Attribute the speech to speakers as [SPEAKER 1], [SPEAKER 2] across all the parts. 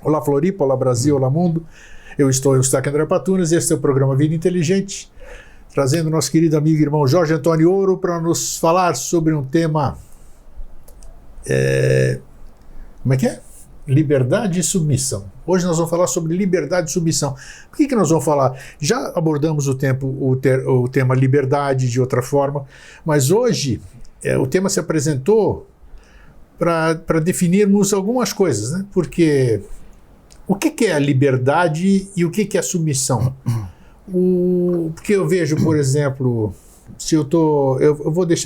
[SPEAKER 1] Olá Floripa, olá Brasil, olá mundo. Eu sou André Patunas e este é o programa Vida Inteligente, trazendo nosso querido amigo e irmão Jorge Antônio Ouro para nos falar sobre um tema... Como é que é? Liberdade e submissão. Hoje nós vamos falar sobre liberdade e submissão. Por que nós vamos falar? Já abordamos o tema liberdade de outra forma, mas hoje o tema se apresentou para definirmos algumas coisas, né? Porque o que é a liberdade e o que é a submissão? Porque eu vejo, por exemplo, se eu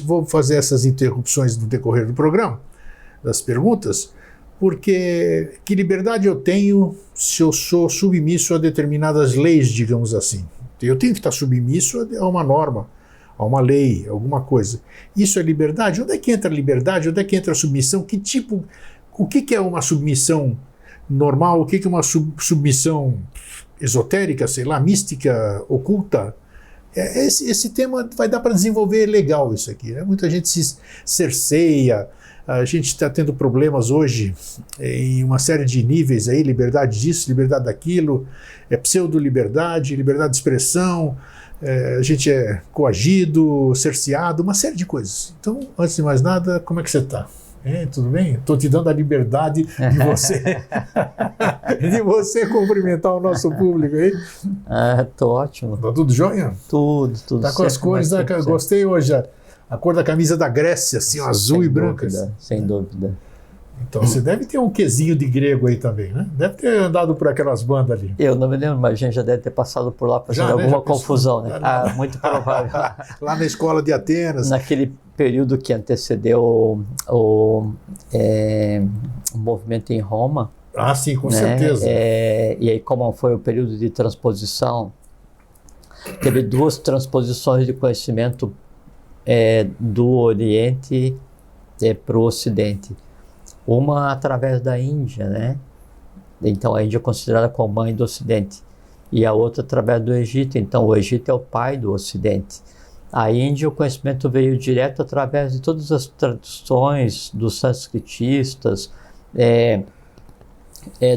[SPEAKER 1] vou fazer essas interrupções no decorrer do programa, das perguntas, porque que liberdade eu tenho se eu sou submisso a determinadas leis, digamos assim? Eu tenho que estar submisso a uma norma, a uma lei, alguma coisa. Isso é liberdade? Onde é que entra a liberdade? Onde é que entra a submissão? O que é uma submissão normal? O que é uma submissão esotérica, sei lá, mística, oculta? Esse tema vai dar para desenvolver legal isso aqui, né? Muita gente se cerceia. A gente está tendo problemas hoje em uma série de níveis aí, liberdade disso, liberdade daquilo, pseudo-liberdade, liberdade de expressão, a gente é coagido, cerceado, uma série de coisas. Então, antes de mais nada, como é que você está? Tudo bem? Estou te dando a liberdade de você cumprimentar o nosso público aí.
[SPEAKER 2] Estou ótimo.
[SPEAKER 1] Está tudo jóia?
[SPEAKER 2] Tudo.
[SPEAKER 1] Está com as cores, né? Gostei hoje. A cor da camisa da Grécia, assim, azul e branca.
[SPEAKER 2] Sem dúvida.
[SPEAKER 1] Então você deve ter um quezinho de grego aí também, né? Deve ter andado por aquelas bandas ali.
[SPEAKER 2] Eu não me lembro, mas a gente já deve ter passado por lá fazendo alguma confusão, né? Muito provável.
[SPEAKER 1] Lá na escola de Atenas.
[SPEAKER 2] Naquele período que antecedeu o movimento em Roma.
[SPEAKER 1] Ah, sim, com certeza.
[SPEAKER 2] E aí, como foi o período de transposição, teve duas transposições de conhecimento do Oriente para o Ocidente. Uma através da Índia, né? Então a Índia é considerada como mãe do Ocidente. E a outra através do Egito. Então o Egito é o pai do Ocidente. A Índia, o conhecimento veio direto através de todas as traduções dos sanscritistas,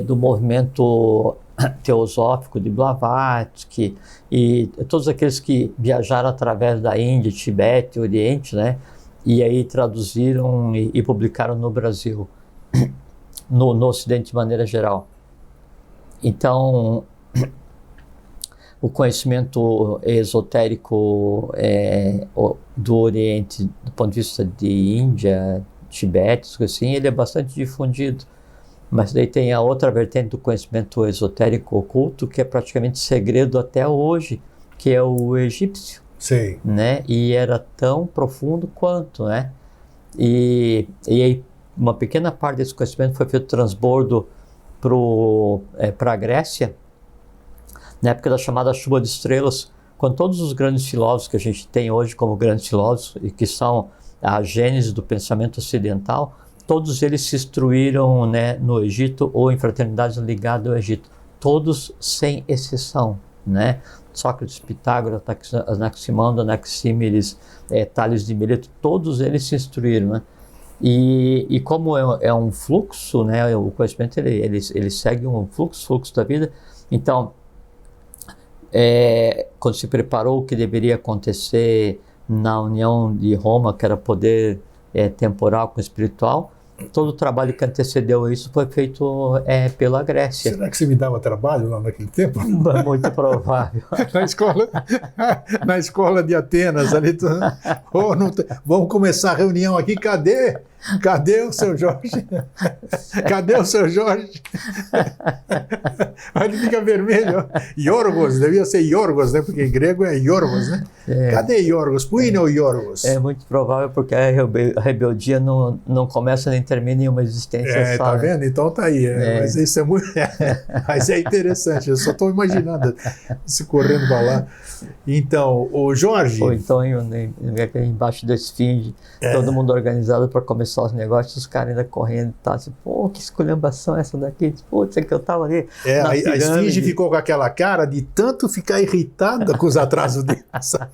[SPEAKER 2] do movimento teosófico de Blavatsky e todos aqueles que viajaram através da Índia, Tibete, Oriente, né? E aí traduziram e publicaram no Brasil, no Ocidente de maneira geral. Então, o conhecimento esotérico do Oriente, do ponto de vista de Índia, Tibete, assim, ele é bastante difundido. Mas daí tem a outra vertente do conhecimento esotérico oculto, que é praticamente segredo até hoje, que é o egípcio.
[SPEAKER 1] Sim.
[SPEAKER 2] Né? E era tão profundo quanto, né? E aí uma pequena parte desse conhecimento foi feito transbordo para a Grécia, na época da chamada chuva de estrelas, quando todos os grandes filósofos que a gente tem hoje como grandes filósofos, e que são a gênese do pensamento ocidental, todos eles se instruíram, né, no Egito ou em fraternidades ligadas ao Egito. Todos sem exceção, né? Sócrates, Pitágoras, Anaximandro, Anaxímenes, Tales de Mileto, todos eles se instruíram, né? E como é um fluxo, né, o conhecimento ele segue um fluxo da vida. Então, quando se preparou o que deveria acontecer na União de Roma, que era poder temporal com espiritual, todo o trabalho que antecedeu isso foi feito pela Grécia.
[SPEAKER 1] Será que você me dava trabalho lá naquele tempo?
[SPEAKER 2] Muito provável.
[SPEAKER 1] na escola de Atenas, ali. Vamos começar a reunião aqui, cadê o seu Jorge? Cadê o seu Jorge? Aí ele fica vermelho. Iorgos, devia ser Iorgos, né? Porque em grego é Iorgos, né? Cadê Iorgos? Puino Iorgos.
[SPEAKER 2] É muito provável, porque a rebeldia não começa nem termina em uma existência só.
[SPEAKER 1] Tá vendo? Então tá aí. Mas isso é muito... Mas é interessante, eu só estou imaginando se correndo para lá. Então, o Jorge...
[SPEAKER 2] Ou então embaixo da esfinge, todo mundo organizado para começar começou os negócios, os caras ainda correndo e tal, assim, pô, que esculhambação essa daqui, putz, é que eu tava ali
[SPEAKER 1] a esfinge ficou com aquela cara de tanto ficar irritada com os atrasos dele, sabe?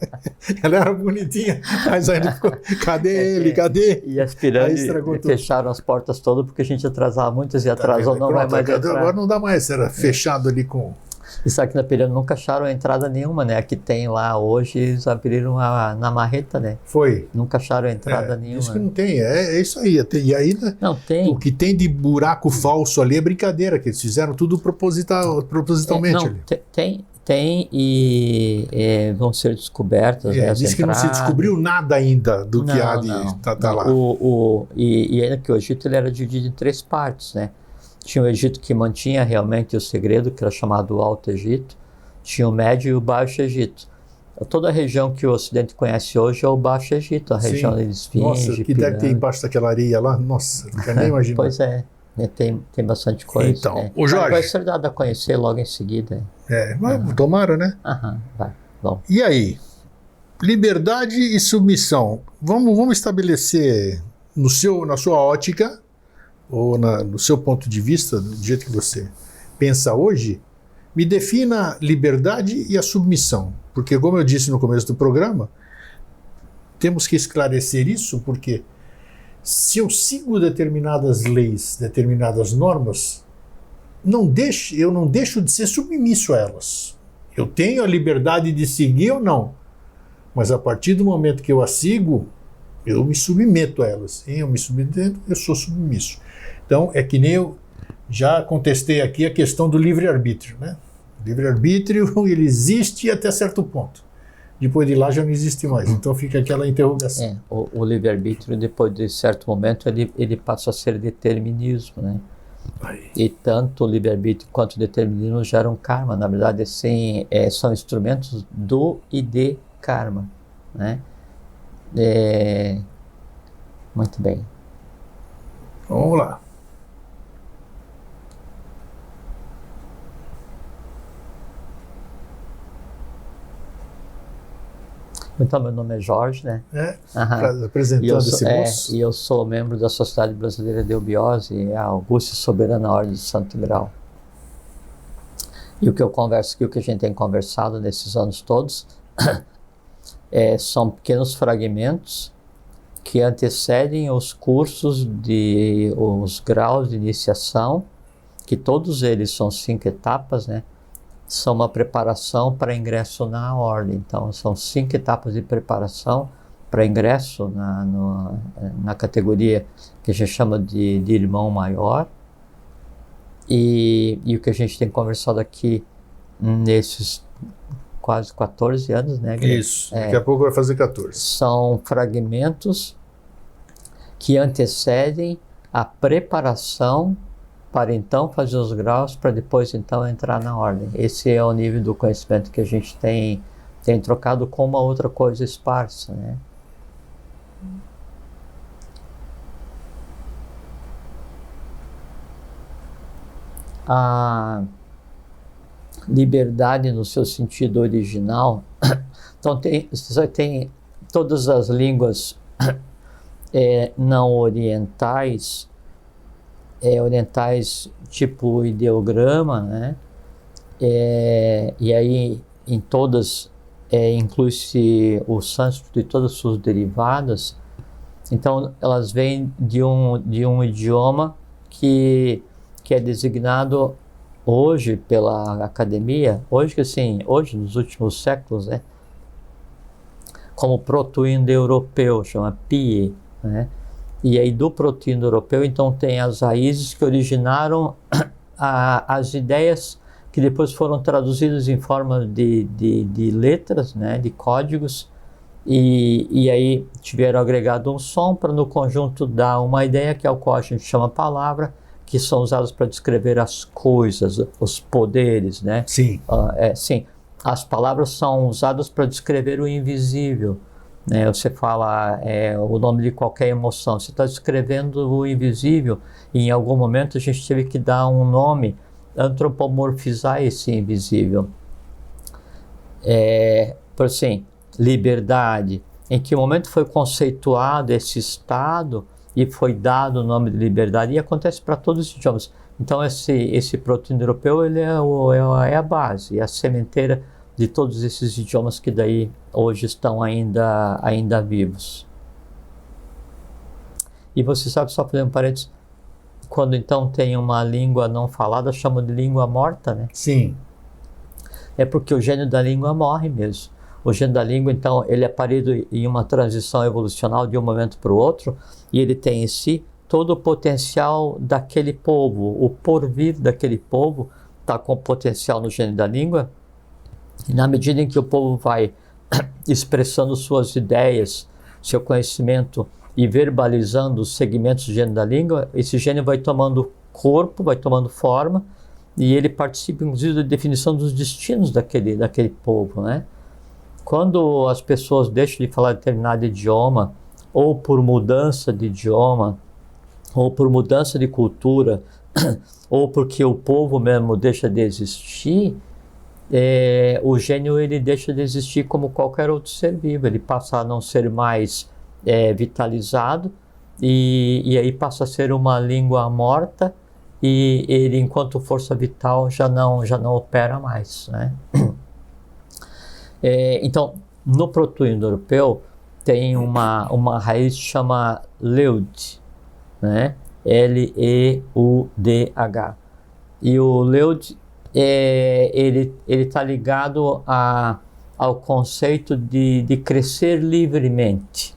[SPEAKER 1] Ela era bonitinha, mas ainda ficou, cadê ele, cadê?
[SPEAKER 2] E as pirâmides fecharam as portas todas porque a gente atrasava muito, e atrasou, não vai mais entrar.
[SPEAKER 1] Agora não dá mais, era fechado ali com...
[SPEAKER 2] E sabe que na pirâmide nunca acharam entrada nenhuma, né? A que tem lá hoje, eles abriram na marreta, né?
[SPEAKER 1] Foi.
[SPEAKER 2] Nunca acharam entrada nenhuma.
[SPEAKER 1] Isso que não tem, é isso aí. E aí,
[SPEAKER 2] não tem.
[SPEAKER 1] O que tem de buraco falso ali é brincadeira, que eles fizeram tudo propositalmente
[SPEAKER 2] não,
[SPEAKER 1] ali.
[SPEAKER 2] Tem e vão ser descobertas.
[SPEAKER 1] Diz que não se descobriu nada ainda do que há de tá lá.
[SPEAKER 2] E ainda que o Egito ele era dividido em 3 partes, né? Tinha o Egito que mantinha realmente o segredo, que era chamado Alto Egito. Tinha o Médio e o Baixo Egito. Toda a região que o Ocidente conhece hoje é o Baixo Egito, a região da Esfinge.
[SPEAKER 1] Nossa, que deve ter embaixo daquela areia lá. Nossa, não quero nem imaginar.
[SPEAKER 2] Pois é, tem bastante coisa.
[SPEAKER 1] Então, o Jorge...
[SPEAKER 2] Vai ser dado a conhecer logo em seguida.
[SPEAKER 1] Tomara, né?
[SPEAKER 2] Vai, bom.
[SPEAKER 1] E aí? Liberdade e submissão. Vamos estabelecer na sua ótica, ou no seu ponto de vista, do jeito que você pensa hoje, me defina a liberdade e a submissão. Porque, como eu disse no começo do programa, temos que esclarecer isso, porque se eu sigo determinadas leis, determinadas normas, eu não deixo de ser submisso a elas. Eu tenho a liberdade de seguir ou não, mas a partir do momento que eu as sigo, eu me submeto a elas. E eu me submeto, eu sou submisso. Então, é que nem eu já contestei aqui a questão do livre-arbítrio, né? O livre-arbítrio, ele existe até certo ponto. Depois de lá já não existe mais. Então fica aquela interrogação.
[SPEAKER 2] O livre-arbítrio, depois de certo momento, ele passa a ser determinismo, né? E tanto o livre-arbítrio quanto o determinismo geram karma. Na verdade, assim, são instrumentos do e de karma, né? Muito bem.
[SPEAKER 1] Vamos lá.
[SPEAKER 2] Então, meu nome é Jorge, né?
[SPEAKER 1] Apresentando esse moço.
[SPEAKER 2] E eu sou membro da Sociedade Brasileira de Eubiose, a Augusta e Soberana Ordem de Santo Grau. E o que eu converso aqui, o que a gente tem conversado nesses anos todos, são pequenos fragmentos que antecedem os cursos os graus de iniciação, que todos eles são 5 etapas, né? São uma preparação para ingresso na ordem. Então, são 5 etapas de preparação para ingresso na categoria que a gente chama de irmão maior. E o que a gente tem conversado aqui nesses quase 14 anos, né, Greg?
[SPEAKER 1] Isso, daqui a pouco vai fazer 14.
[SPEAKER 2] São fragmentos que antecedem a preparação para então fazer os graus, para depois então entrar na ordem. Esse é o nível do conhecimento que a gente tem trocado com uma outra coisa esparsa, né? A liberdade no seu sentido original, então você tem todas as línguas não orientais, orientais tipo ideograma, né? E aí em todas inclui-se o sânscrito e todas as suas derivadas. Então elas vêm de um idioma que é designado hoje pela academia, hoje nos últimos séculos, né, como proto-indo-europeu, chama PIE, né? E aí do proto-indo-europeu, então, tem as raízes que originaram as ideias que depois foram traduzidas em forma de letras, né, de códigos, e aí tiveram agregado um som para no conjunto dar uma ideia, que é o qual a gente chama palavra, que são usadas para descrever as coisas, os poderes, né?
[SPEAKER 1] Sim.
[SPEAKER 2] Sim. As palavras são usadas para descrever o invisível. Você fala o nome de qualquer emoção, você está descrevendo o invisível, e em algum momento a gente teve que dar um nome, antropomorfizar esse invisível. Por assim, liberdade, em que momento foi conceituado esse estado e foi dado o nome de liberdade, e acontece para todos os idiomas. Então esse proto-indo-europeu ele é a base, é a sementeira de todos esses idiomas que daí hoje estão ainda vivos. E você sabe, só fazendo um parênteses, quando então tem uma língua não falada, chamam de língua morta, né?
[SPEAKER 1] Sim.
[SPEAKER 2] É porque o gênio da língua morre mesmo. O gênio da língua, então, ele é parido em uma transição evolucional de um momento para o outro, e ele tem em si todo o potencial daquele povo. O porvir daquele povo está com potencial no gênio da língua, e na medida em que o povo vai expressando suas ideias, seu conhecimento e verbalizando os segmentos do gênio da língua, esse gênio vai tomando corpo, vai tomando forma, e ele participa, inclusive, da definição dos destinos daquele povo, né? Quando as pessoas deixam de falar determinado idioma, ou por mudança de idioma, ou por mudança de cultura, ou porque o povo mesmo deixa de existir, o gênio ele deixa de existir como qualquer outro ser vivo. Ele passa a não ser mais vitalizado, e aí passa a ser uma língua morta, e ele, enquanto força vital, já não opera mais, né? Então, no proto-indo-europeu tem uma raiz que chama Leud, né? L-E-U-D-H. E o Leud, ele está ligado ao conceito de crescer livremente,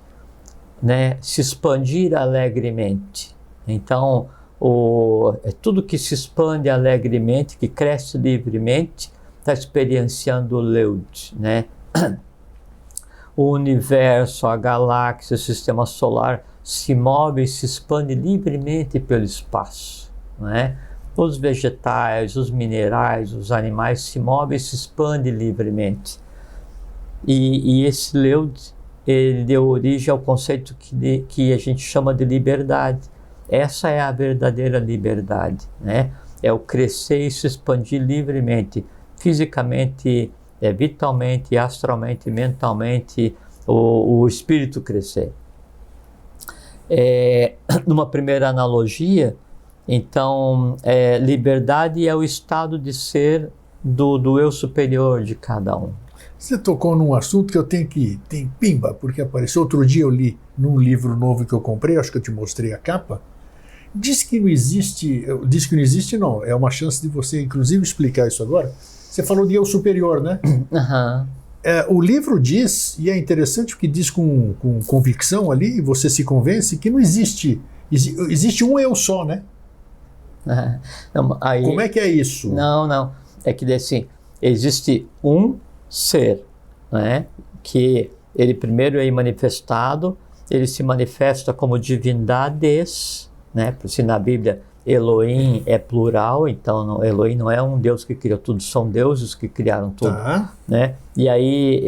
[SPEAKER 2] né? Se expandir alegremente. Então, tudo que se expande alegremente, que cresce livremente, está experienciando o Leud, né? O universo, a galáxia, o sistema solar se move e se expande livremente pelo espaço, né? Os vegetais, os minerais, os animais se movem e se expandem livremente. E esse Leud, ele deu origem ao conceito que a gente chama de liberdade. Essa é a verdadeira liberdade, né? É o crescer e se expandir livremente, fisicamente, vitalmente, astralmente, mentalmente, o espírito crescer. Numa primeira analogia, então, liberdade é o estado de ser do eu superior de cada um.
[SPEAKER 1] Você tocou num assunto que eu tenho pimba, porque apareceu outro dia, eu li num livro novo que eu comprei, acho que eu te mostrei a capa. Diz que não existe, não, é uma chance de você inclusive explicar isso agora. Você falou de eu superior, né?
[SPEAKER 2] Uhum.
[SPEAKER 1] O livro diz, e é interessante porque diz com convicção ali, você se convence que não existe um eu só, né?
[SPEAKER 2] Não, aí,
[SPEAKER 1] como é que é isso?
[SPEAKER 2] Não, é que assim, existe um ser, né? Que ele primeiro é manifestado, ele se manifesta como divindades, né? Se na Bíblia Elohim é plural, então Elohim não é um Deus que criou tudo, são deuses que criaram tudo, né? E aí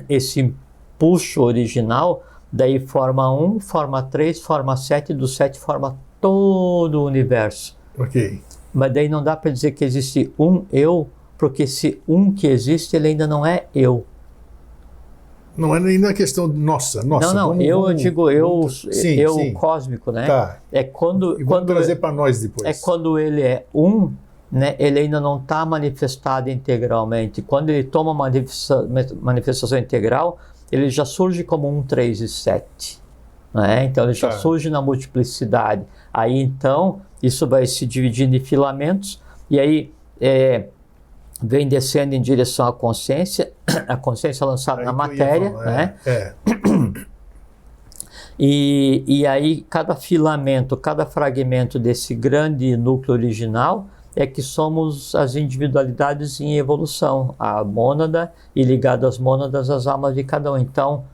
[SPEAKER 2] esse impulso original, daí forma 1, forma 3, forma 7, do 7 forma todo o universo.
[SPEAKER 1] Ok.
[SPEAKER 2] Mas daí não dá para dizer que existe um eu, porque esse um que existe, ele ainda não é eu.
[SPEAKER 1] Não é nem na questão nossa.
[SPEAKER 2] Não, eu digo eu
[SPEAKER 1] sim.
[SPEAKER 2] Cósmico, né?
[SPEAKER 1] Tá.
[SPEAKER 2] É quando
[SPEAKER 1] trazer para nós depois.
[SPEAKER 2] É quando ele é um, né? Ele ainda não está manifestado integralmente. Quando ele toma uma manifestação integral, ele já surge como 1, 3 e 7. Né? Então ele já surge na multiplicidade. Aí então isso vai se dividindo em filamentos, e aí vem descendo em direção à consciência, a consciência lançada na matéria, né? E aí cada filamento, cada fragmento desse grande núcleo original é que somos as individualidades em evolução, a mônada, e ligado às mônadas, as almas de cada um. Então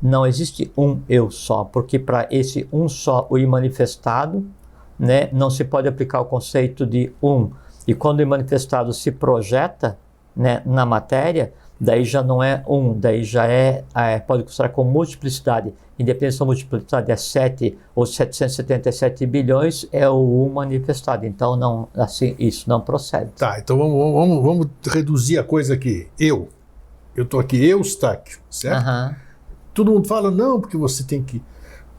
[SPEAKER 2] não existe um eu só, porque para esse um só, o imanifestado, né, não se pode aplicar o conceito de um. E quando o imanifestado se projeta, né, na matéria, daí já não é um, daí já pode considerar como multiplicidade. Independente se a multiplicidade é 7 ou 777 bilhões, é o 1 manifestado. Então, não, assim, isso não procede.
[SPEAKER 1] Tá, então vamos reduzir a coisa aqui. Eu estou aqui, Eustáquio, certo?
[SPEAKER 2] Uhum.
[SPEAKER 1] Todo mundo fala, não, porque você tem que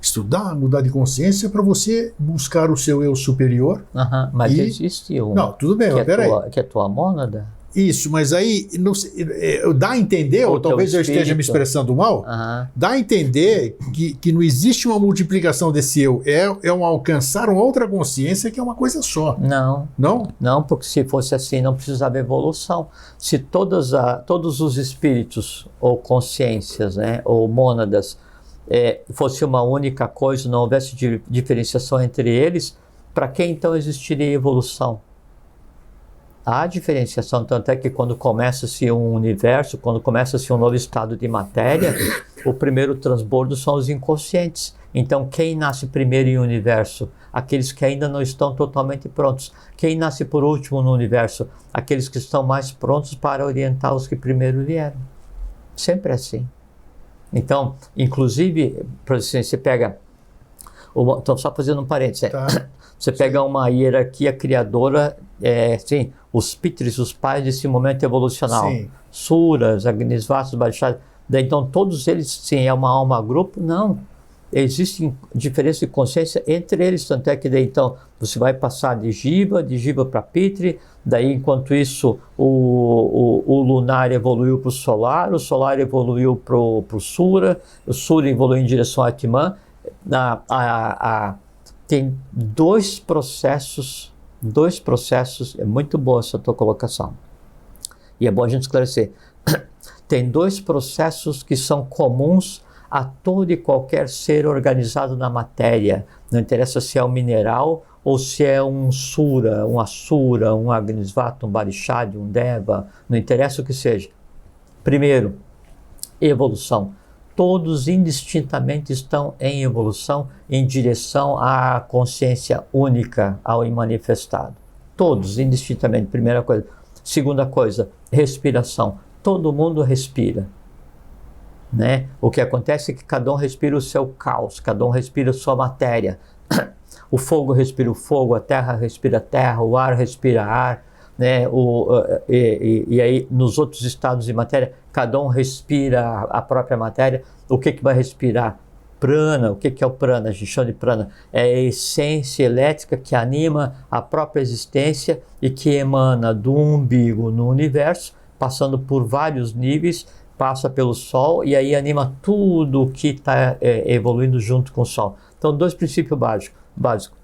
[SPEAKER 1] Estudar, mudar de consciência para você buscar o seu eu superior.
[SPEAKER 2] Mas existe um...
[SPEAKER 1] Não, tudo bem, mas peraí.
[SPEAKER 2] Que é tua mônada?
[SPEAKER 1] Isso, mas aí dá a entender, ou talvez eu esteja me expressando mal, dá a entender que não existe uma multiplicação desse eu, é um alcançar uma outra consciência que é uma coisa só.
[SPEAKER 2] Não.
[SPEAKER 1] Não?
[SPEAKER 2] Não, porque se fosse assim não precisava evolução. Se todos os espíritos ou consciências, né, ou mônadas, fosse uma única coisa, não houvesse diferenciação entre eles, para que então existiria evolução? Há diferenciação, tanto é que quando começa-se um universo, quando começa-se um novo estado de matéria, o primeiro transbordo são os inconscientes. Então, quem nasce primeiro em universo? Aqueles que ainda não estão totalmente prontos. Quem nasce por último no universo? Aqueles que estão mais prontos para orientar os que primeiro vieram. Sempre assim. Então, inclusive, por exemplo, você pega... Estou só fazendo um parênteses.
[SPEAKER 1] Tá.
[SPEAKER 2] Você pega uma hierarquia criadora, sim, os Pitris, os pais desse momento evolucional.
[SPEAKER 1] Sim.
[SPEAKER 2] Suras, Agnisvatas, Baixadas. Então, todos eles, sim, é uma alma-grupo? Não. Existem diferenças de consciência entre eles, tanto é que daí, então, você vai passar de Jiva para Pitri, daí, enquanto isso, o lunar evoluiu para o solar evoluiu para o Sura, o Sura evoluiu em direção a Atman. Tem dois processos, é muito boa essa tua colocação, e é bom a gente esclarecer. Tem dois processos que são comuns a todo e qualquer ser organizado na matéria, não interessa se é um mineral ou se é um Sura, um Asura, um Agnisvata, um Barishad, um Deva, não interessa o que seja. Primeiro, evolução. Todos indistintamente estão em evolução em direção à consciência única, ao imanifestado. Todos indistintamente, primeira coisa. Segunda coisa, respiração. Todo mundo respira. Né? O que acontece é que cada um respira o seu caos, cada um respira a sua matéria. O fogo respira o fogo, a terra respira a terra, o ar respira ar. Né? E aí, nos outros estados de matéria, cada um respira a própria matéria. O que vai respirar? Prana. O que é o prana? A gente chama de prana. É a essência elétrica que anima a própria existência e que emana do umbigo no universo, passando por vários níveis, passa pelo Sol e aí anima tudo que está evoluindo junto com o Sol. Então, dois princípios básicos.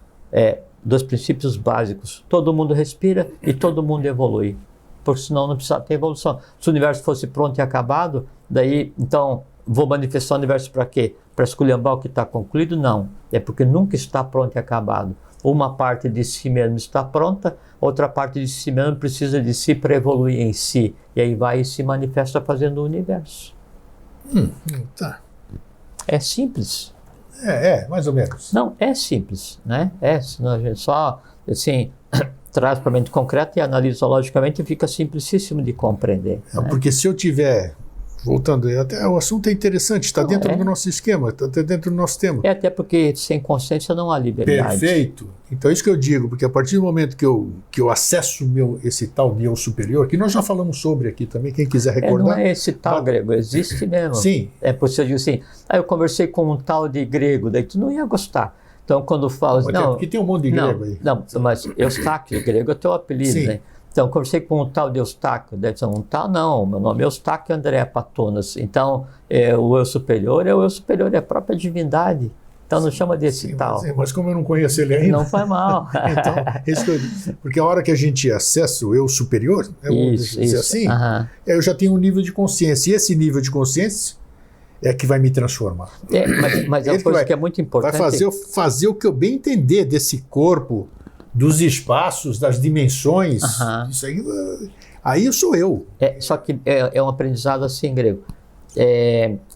[SPEAKER 2] Dois princípios básicos. Todo mundo respira e todo mundo evolui. Porque senão não precisa ter evolução. Se o universo fosse pronto e acabado, daí, então, vou manifestar o universo para quê? Para esculhambar o que está concluído? Não. É porque nunca está pronto e acabado. Uma parte de si mesmo está pronta, outra parte de si mesmo precisa de si para evoluir em si. E aí vai e se manifesta fazendo o universo.
[SPEAKER 1] Tá.
[SPEAKER 2] É simples.
[SPEAKER 1] Mais ou menos.
[SPEAKER 2] Não, é simples, né? Senão a gente só, assim, traz para a mente concreta e analisa logicamente e fica simplicíssimo de compreender. Né?
[SPEAKER 1] Porque se eu tiver, voltando, até o assunto é interessante, está dentro do nosso esquema, está dentro do nosso tema.
[SPEAKER 2] Até porque sem consciência não há liberdade.
[SPEAKER 1] Perfeito. Então é isso que eu digo, porque a partir do momento que eu acesso esse tal de eu superior, que nós já falamos sobre aqui também, quem quiser recordar.
[SPEAKER 2] Não é esse tal grego, existe mesmo.
[SPEAKER 1] Sim.
[SPEAKER 2] É por isso eu digo assim, eu conversei com um tal de grego, daí tu não ia gostar. Então quando fala não,
[SPEAKER 1] porque tem um monte de grego aí.
[SPEAKER 2] Não, mas Eustáquio, grego é teu apelido,
[SPEAKER 1] sim.
[SPEAKER 2] Né? Então, conversei com um tal de Eustáquio, deve ser um tal, não, meu nome é Eustáquio André Patonas. Então, o eu superior é a própria divindade. Então, não chama desse tal.
[SPEAKER 1] Mas como eu não conheço ele ainda...
[SPEAKER 2] Não faz mal.
[SPEAKER 1] Então, porque a hora que a gente acessa o eu superior, dizer assim, eu já tenho um nível de consciência. E esse nível de consciência é que vai me transformar.
[SPEAKER 2] Mas é uma coisa que é muito importante.
[SPEAKER 1] Vai fazer o que eu bem entender desse corpo, dos espaços, das dimensões. Isso aí eu sou eu.
[SPEAKER 2] Só que é um aprendizado assim, grego.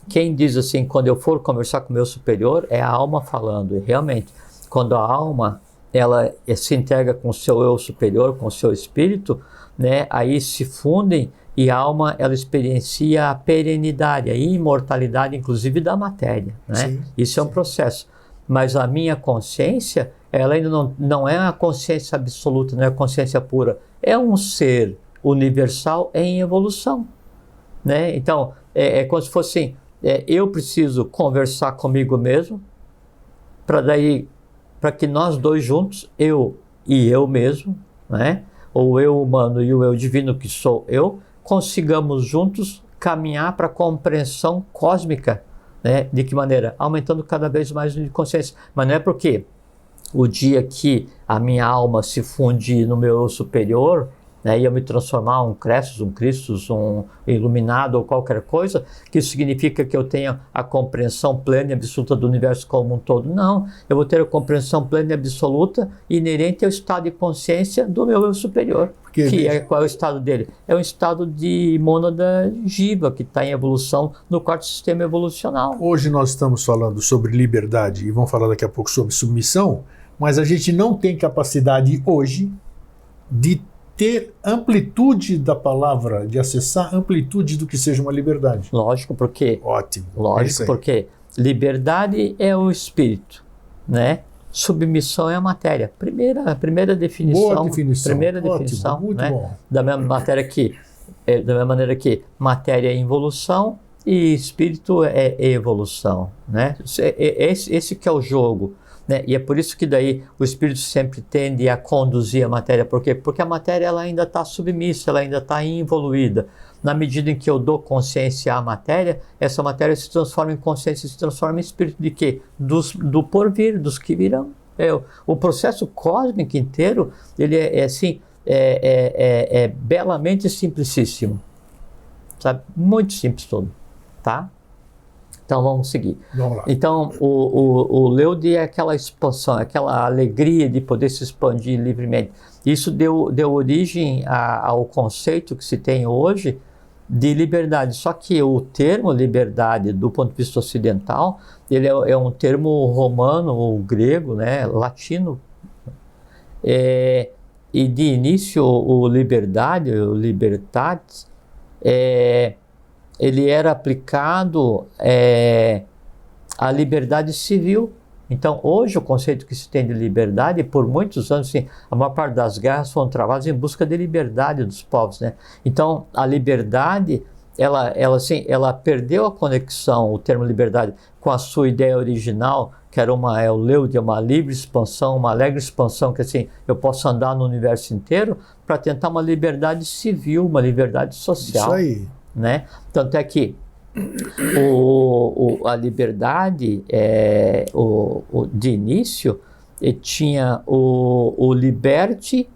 [SPEAKER 2] Quem diz assim, quando eu for conversar com o meu superior, é a alma falando. E realmente, quando a alma ela se integra com o seu eu superior, com o seu espírito, né, aí se fundem e a alma ela experiencia a perenidade, a imortalidade, inclusive da matéria. Né?
[SPEAKER 1] Sim,
[SPEAKER 2] isso é um processo. Mas a minha consciência, ela ainda não é a consciência absoluta, não é a consciência pura. É um ser universal em evolução. Né? Então, é como se fosse assim, eu preciso conversar comigo mesmo, para que nós dois juntos, eu e eu mesmo, né? Ou eu humano e o eu divino que sou eu, consigamos juntos caminhar para a compreensão cósmica, né? De que maneira? Aumentando cada vez mais de consciência. Mas não é porque o dia que a minha alma se funde no meu eu superior, né, e eu me transformar um Crestus, um Christus, um iluminado ou qualquer coisa, que isso significa que eu tenha a compreensão plena e absoluta do universo como um todo. Não, eu vou ter a compreensão plena e absoluta inerente ao estado de consciência do meu eu superior. Qual é o estado dele? É um estado de mônada jiva, que está em evolução no quarto sistema evolucional.
[SPEAKER 1] Hoje nós estamos falando sobre liberdade e vamos falar daqui a pouco sobre submissão, mas a gente não tem capacidade hoje de ter amplitude da palavra, de acessar amplitude do que seja uma liberdade.
[SPEAKER 2] Lógico, porque...
[SPEAKER 1] Ótimo.
[SPEAKER 2] Lógico, porque liberdade é o espírito, né? Submissão é a matéria. Primeira definição.
[SPEAKER 1] Boa definição.
[SPEAKER 2] Primeira
[SPEAKER 1] Ótimo,
[SPEAKER 2] definição,
[SPEAKER 1] muito
[SPEAKER 2] né?
[SPEAKER 1] bom.
[SPEAKER 2] Da mesma maneira que matéria é involução e espírito é evolução, né? Esse que é o jogo. Né? E é por isso que daí o espírito sempre tende a conduzir a matéria. Por quê? Porque a matéria ela ainda está submissa, ela ainda está involuída. Na medida em que eu dou consciência à matéria, essa matéria se transforma em consciência, se transforma em espírito de quê? Do porvir, dos que virão. O processo cósmico inteiro, ele é belamente simplicíssimo. Sabe? Muito simples todo, tá? Então vamos seguir.
[SPEAKER 1] Vamos lá.
[SPEAKER 2] Então o Leude é aquela expansão, aquela alegria de poder se expandir livremente. Isso deu origem ao conceito que se tem hoje de liberdade. Só que o termo liberdade, do ponto de vista ocidental, ele é um termo romano ou grego, né, latino. E de início o liberdade, o libertatis, ele era aplicado à liberdade civil. Então, hoje, o conceito que se tem de liberdade, por muitos anos, assim, a maior parte das guerras foram travadas em busca de liberdade dos povos, né? Então, a liberdade, ela perdeu a conexão, o termo liberdade, com a sua ideia original, que era o Leude, uma livre expansão, uma alegre expansão, que assim, eu posso andar no universo inteiro, para tentar uma liberdade civil, uma liberdade social.
[SPEAKER 1] Isso aí.
[SPEAKER 2] Né? Tanto é que a liberdade de início tinha o liberte,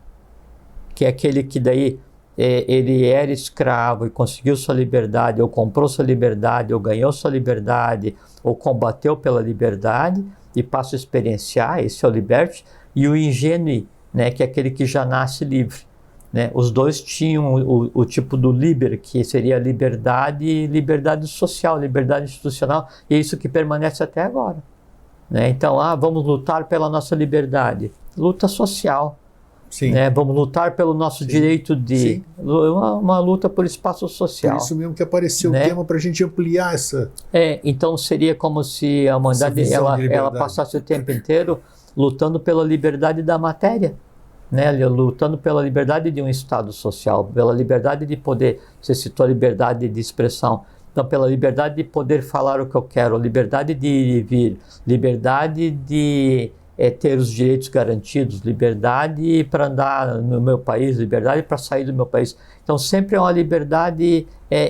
[SPEAKER 2] que é aquele que daí ele era escravo e conseguiu sua liberdade, ou comprou sua liberdade, ou ganhou sua liberdade, ou combateu pela liberdade e passa a experienciar, esse é o liberte, e o ingênuo, né, que é aquele que já nasce livre. Né? Os dois tinham o tipo do liber, que seria liberdade social, liberdade institucional, e é isso que permanece até agora. Né? Então, vamos lutar pela nossa liberdade. Luta social.
[SPEAKER 1] Sim.
[SPEAKER 2] Né? Vamos lutar pelo nosso direito de... Uma luta por espaço social.
[SPEAKER 1] Por isso mesmo que apareceu, né, o tema para a gente ampliar essa...
[SPEAKER 2] Então seria como se a humanidade ela passasse o tempo inteiro lutando pela liberdade da matéria. Né, lutando pela liberdade de um estado social, pela liberdade de poder, você citou a liberdade de expressão, então pela liberdade de poder falar o que eu quero, liberdade de ir e vir, liberdade de ter os direitos garantidos, liberdade para andar no meu país, liberdade para sair do meu país. Então sempre é uma liberdade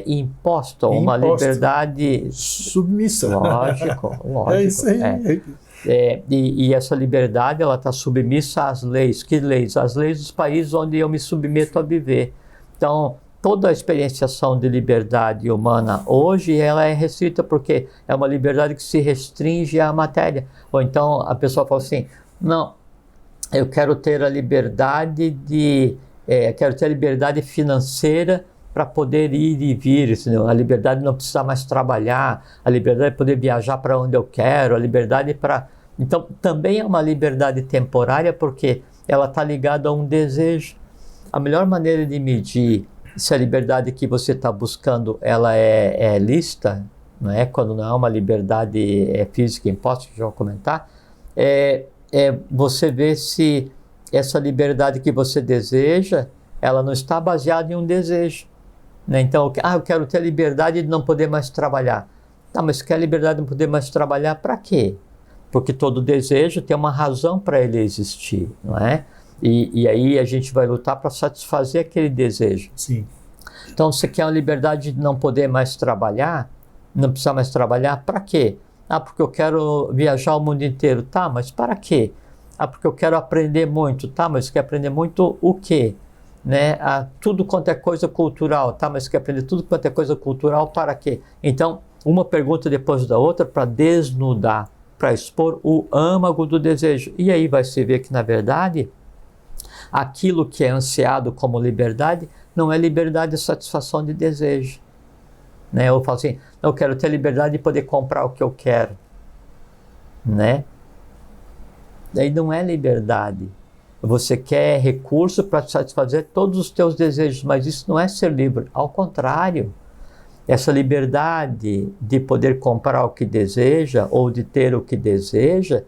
[SPEAKER 2] imposta, uma liberdade
[SPEAKER 1] submissa.
[SPEAKER 2] Lógico.
[SPEAKER 1] É isso aí.
[SPEAKER 2] E essa liberdade ela está submissa às leis. Que leis? As leis dos países onde eu me submeto a viver. Então, toda a experienciação de liberdade humana hoje ela é restrita porque é uma liberdade que se restringe à matéria. Ou então a pessoa fala assim, não, eu quero ter a liberdade quero ter a liberdade financeira para poder ir e vir, a liberdade de não precisar mais trabalhar, a liberdade de poder viajar para onde eu quero, a liberdade para... Então, também é uma liberdade temporária porque ela está ligada a um desejo. A melhor maneira de medir se a liberdade que você está buscando ela é lícita, não é? Quando não é uma liberdade física imposta, que eu vou comentar, você ver se essa liberdade que você deseja, ela não está baseada em um desejo. Né? Então, eu quero ter a liberdade de não poder mais trabalhar. Tá, mas quer a liberdade de não poder mais trabalhar para quê? Porque todo desejo tem uma razão para ele existir, não é? E aí a gente vai lutar para satisfazer aquele desejo.
[SPEAKER 1] Sim.
[SPEAKER 2] Então, você quer a liberdade de não poder mais trabalhar, não precisar mais trabalhar, para quê? Ah, porque eu quero viajar o mundo inteiro. Tá, mas para quê? Ah, porque eu quero aprender muito. Tá, mas quer aprender muito o quê? Né? Ah, tudo quanto é coisa cultural. Tá, mas quer aprender tudo quanto é coisa cultural, para quê? Então, uma pergunta depois da outra para desnudar, para expor o âmago do desejo. E aí vai se ver que, na verdade, aquilo que é ansiado como liberdade não é liberdade, é satisfação de desejo. Né? Eu falo assim, eu quero ter liberdade de poder comprar o que eu quero. Né? Daí não é liberdade. Você quer recurso para satisfazer todos os teus desejos, mas isso não é ser livre. Ao contrário, essa liberdade de poder comprar o que deseja ou de ter o que deseja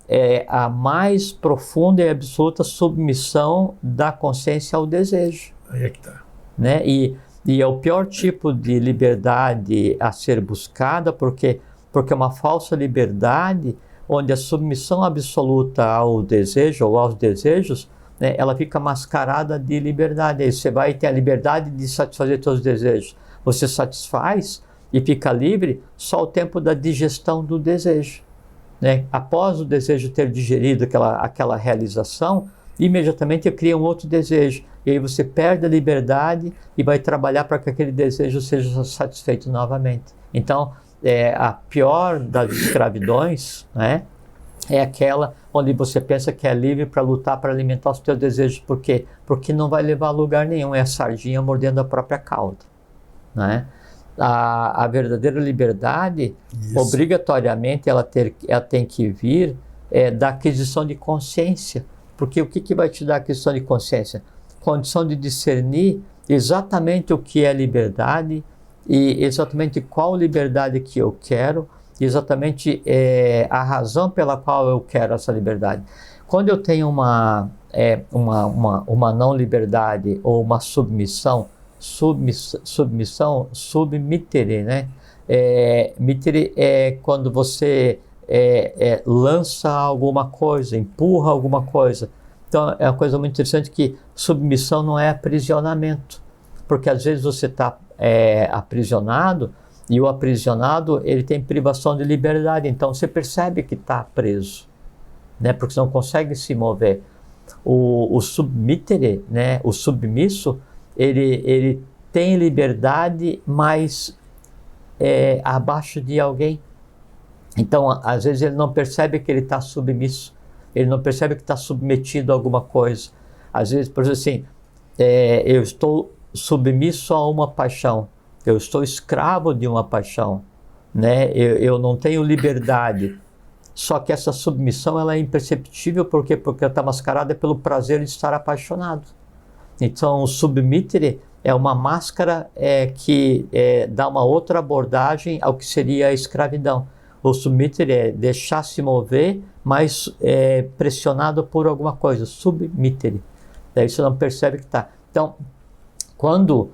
[SPEAKER 2] é a mais profunda e absoluta submissão da consciência ao desejo.
[SPEAKER 1] Aí é que tá.
[SPEAKER 2] Né? E é o pior tipo de liberdade a ser buscada, porque é uma falsa liberdade onde a submissão absoluta ao desejo ou aos desejos, né, ela fica mascarada de liberdade. Aí você vai ter a liberdade de satisfazer seus desejos. Você satisfaz e fica livre só o tempo da digestão do desejo. Né? Após o desejo ter digerido aquela realização, imediatamente cria um outro desejo. E aí você perde a liberdade e vai trabalhar para que aquele desejo seja satisfeito novamente. Então, a pior das escravidões, né, é aquela onde você pensa que é livre para lutar, para alimentar os teus desejos. Por quê? Porque não vai levar a lugar nenhum. É a sardinha mordendo a própria cauda. Né? A verdadeira liberdade, obrigatoriamente, ela tem que vir da aquisição de consciência. Porque o que vai te dar a aquisição de consciência? Condição de discernir exatamente o que é liberdade e exatamente qual liberdade que eu quero, exatamente a razão pela qual eu quero essa liberdade. Quando eu tenho uma não liberdade ou uma submissão, submittere, né? Mittere é quando você lança alguma coisa, empurra alguma coisa. Então é uma coisa muito interessante que submissão não é aprisionamento, porque às vezes você está aprisionado e o aprisionado ele tem privação de liberdade, então você percebe que está preso, né? Porque você não consegue se mover. O submittere, né? O submisso, ele tem liberdade, mas abaixo de alguém. Então, às vezes ele não percebe que ele está submisso, ele não percebe que está submetido a alguma coisa. Às vezes, por exemplo assim, eu estou submisso a uma paixão, eu estou escravo de uma paixão, né? Eu não tenho liberdade. Só que essa submissão ela é imperceptível, por quê? Porque ela está mascarada pelo prazer de estar apaixonado. Então, o submittere é uma máscara que dá uma outra abordagem ao que seria a escravidão. O submittere é deixar se mover, mas pressionado por alguma coisa. Submittere. Daí você não percebe que está. Então, quando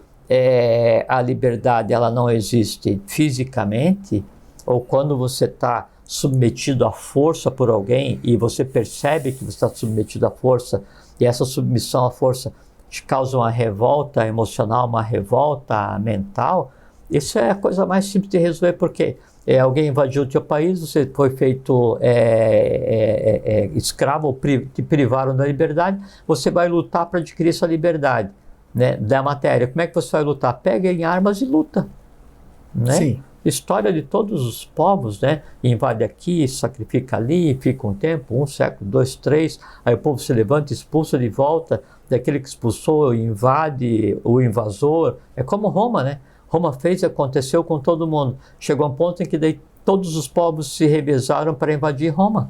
[SPEAKER 2] a liberdade ela não existe fisicamente, ou quando você está submetido à força por alguém e você percebe que você está submetido à força, e essa submissão à força te causa uma revolta emocional, uma revolta mental, isso é a coisa mais simples de resolver, porque alguém invadiu o teu país, você foi feito escravo, te privaram da liberdade, você vai lutar para adquirir essa liberdade, né, da matéria. Como é que você vai lutar? Pega em armas e luta. Né?
[SPEAKER 1] Sim.
[SPEAKER 2] História de todos os povos, né? Invade aqui, sacrifica ali, fica um tempo, 1 século, 2, 3, aí o povo se levanta, expulsa de volta, daquele que expulsou, invade o invasor. É como Roma, né? Roma fez e aconteceu com todo mundo. Chegou a um ponto em que daí todos os povos se revezaram para invadir Roma.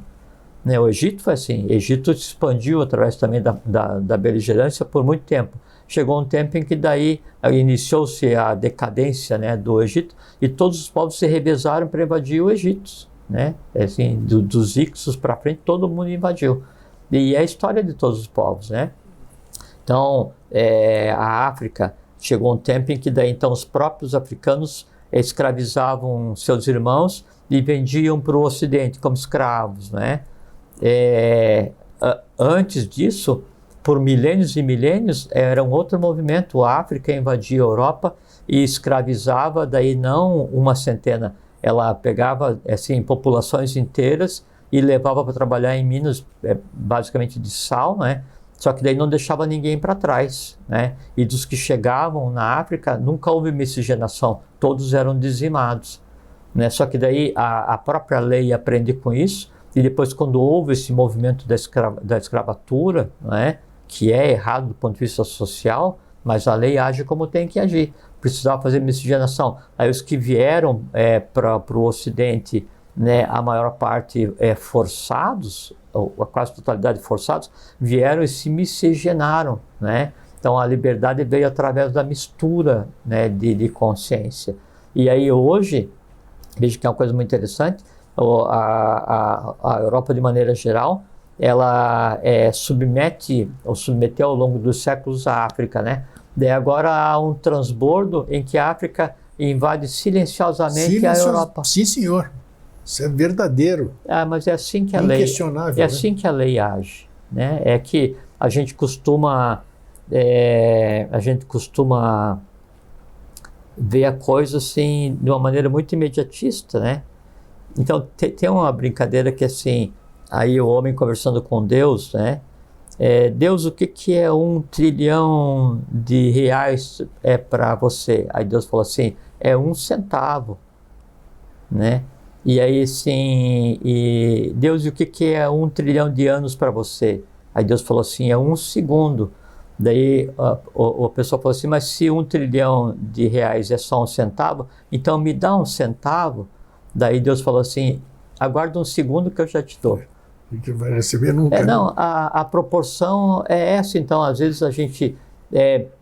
[SPEAKER 2] Né? O Egito foi assim, o Egito se expandiu através também da beligerância por muito tempo. Chegou um tempo em que daí iniciou-se a decadência, né, do Egito, e todos os povos se revezaram para invadir o Egito. Né? Assim, dos Ixos para frente, todo mundo invadiu. E é a história de todos os povos. Né? Então, a África chegou um tempo em que daí então os próprios africanos escravizavam seus irmãos e vendiam para o Ocidente como escravos, né? Antes disso, por milênios e milênios, era um outro movimento. A África invadia a Europa e escravizava, daí não uma centena, ela pegava assim, populações inteiras e levava para trabalhar em minas, basicamente de sal, né? Só que daí não deixava ninguém para trás, né? E dos que chegavam na África, nunca houve miscigenação, todos eram dizimados, né? Só que daí a própria lei aprende com isso, e depois quando houve esse movimento da escravatura, né? Que é errado do ponto de vista social, mas a lei age como tem que agir. Precisava fazer miscigenação. Aí os que vieram para o Ocidente, né, a maior parte forçados, ou a quase totalidade forçados, vieram e se miscigenaram, né? Então a liberdade veio através da mistura, né, de consciência. E aí hoje, veja que é uma coisa muito interessante, a Europa de maneira geral, ela submeteu ao longo dos séculos a África, né? Daí agora há um transbordo em que a África invade silenciosamente a Europa.
[SPEAKER 1] Sim, senhor. Isso é verdadeiro.
[SPEAKER 2] Mas é assim que a lei,
[SPEAKER 1] inquestionável,
[SPEAKER 2] assim que a lei age, né? É que a gente costuma ver a coisa assim de uma maneira muito imediatista, né? Então tem uma brincadeira que assim, aí o homem conversando com Deus, né? Deus, o que é 1 trilhão de reais para você? Aí Deus falou assim, é 1 centavo, né? E aí assim, Deus, o que é 1 trilhão de anos para você? Aí Deus falou assim, é 1 segundo. Daí a pessoa falou assim, mas se 1 trilhão de reais é só 1 centavo, então me dá 1 centavo. Daí Deus falou assim, aguarda 1 segundo que eu já te dou.
[SPEAKER 1] Que vai receber nunca.
[SPEAKER 2] Não, a proporção é essa. Então, às vezes a gente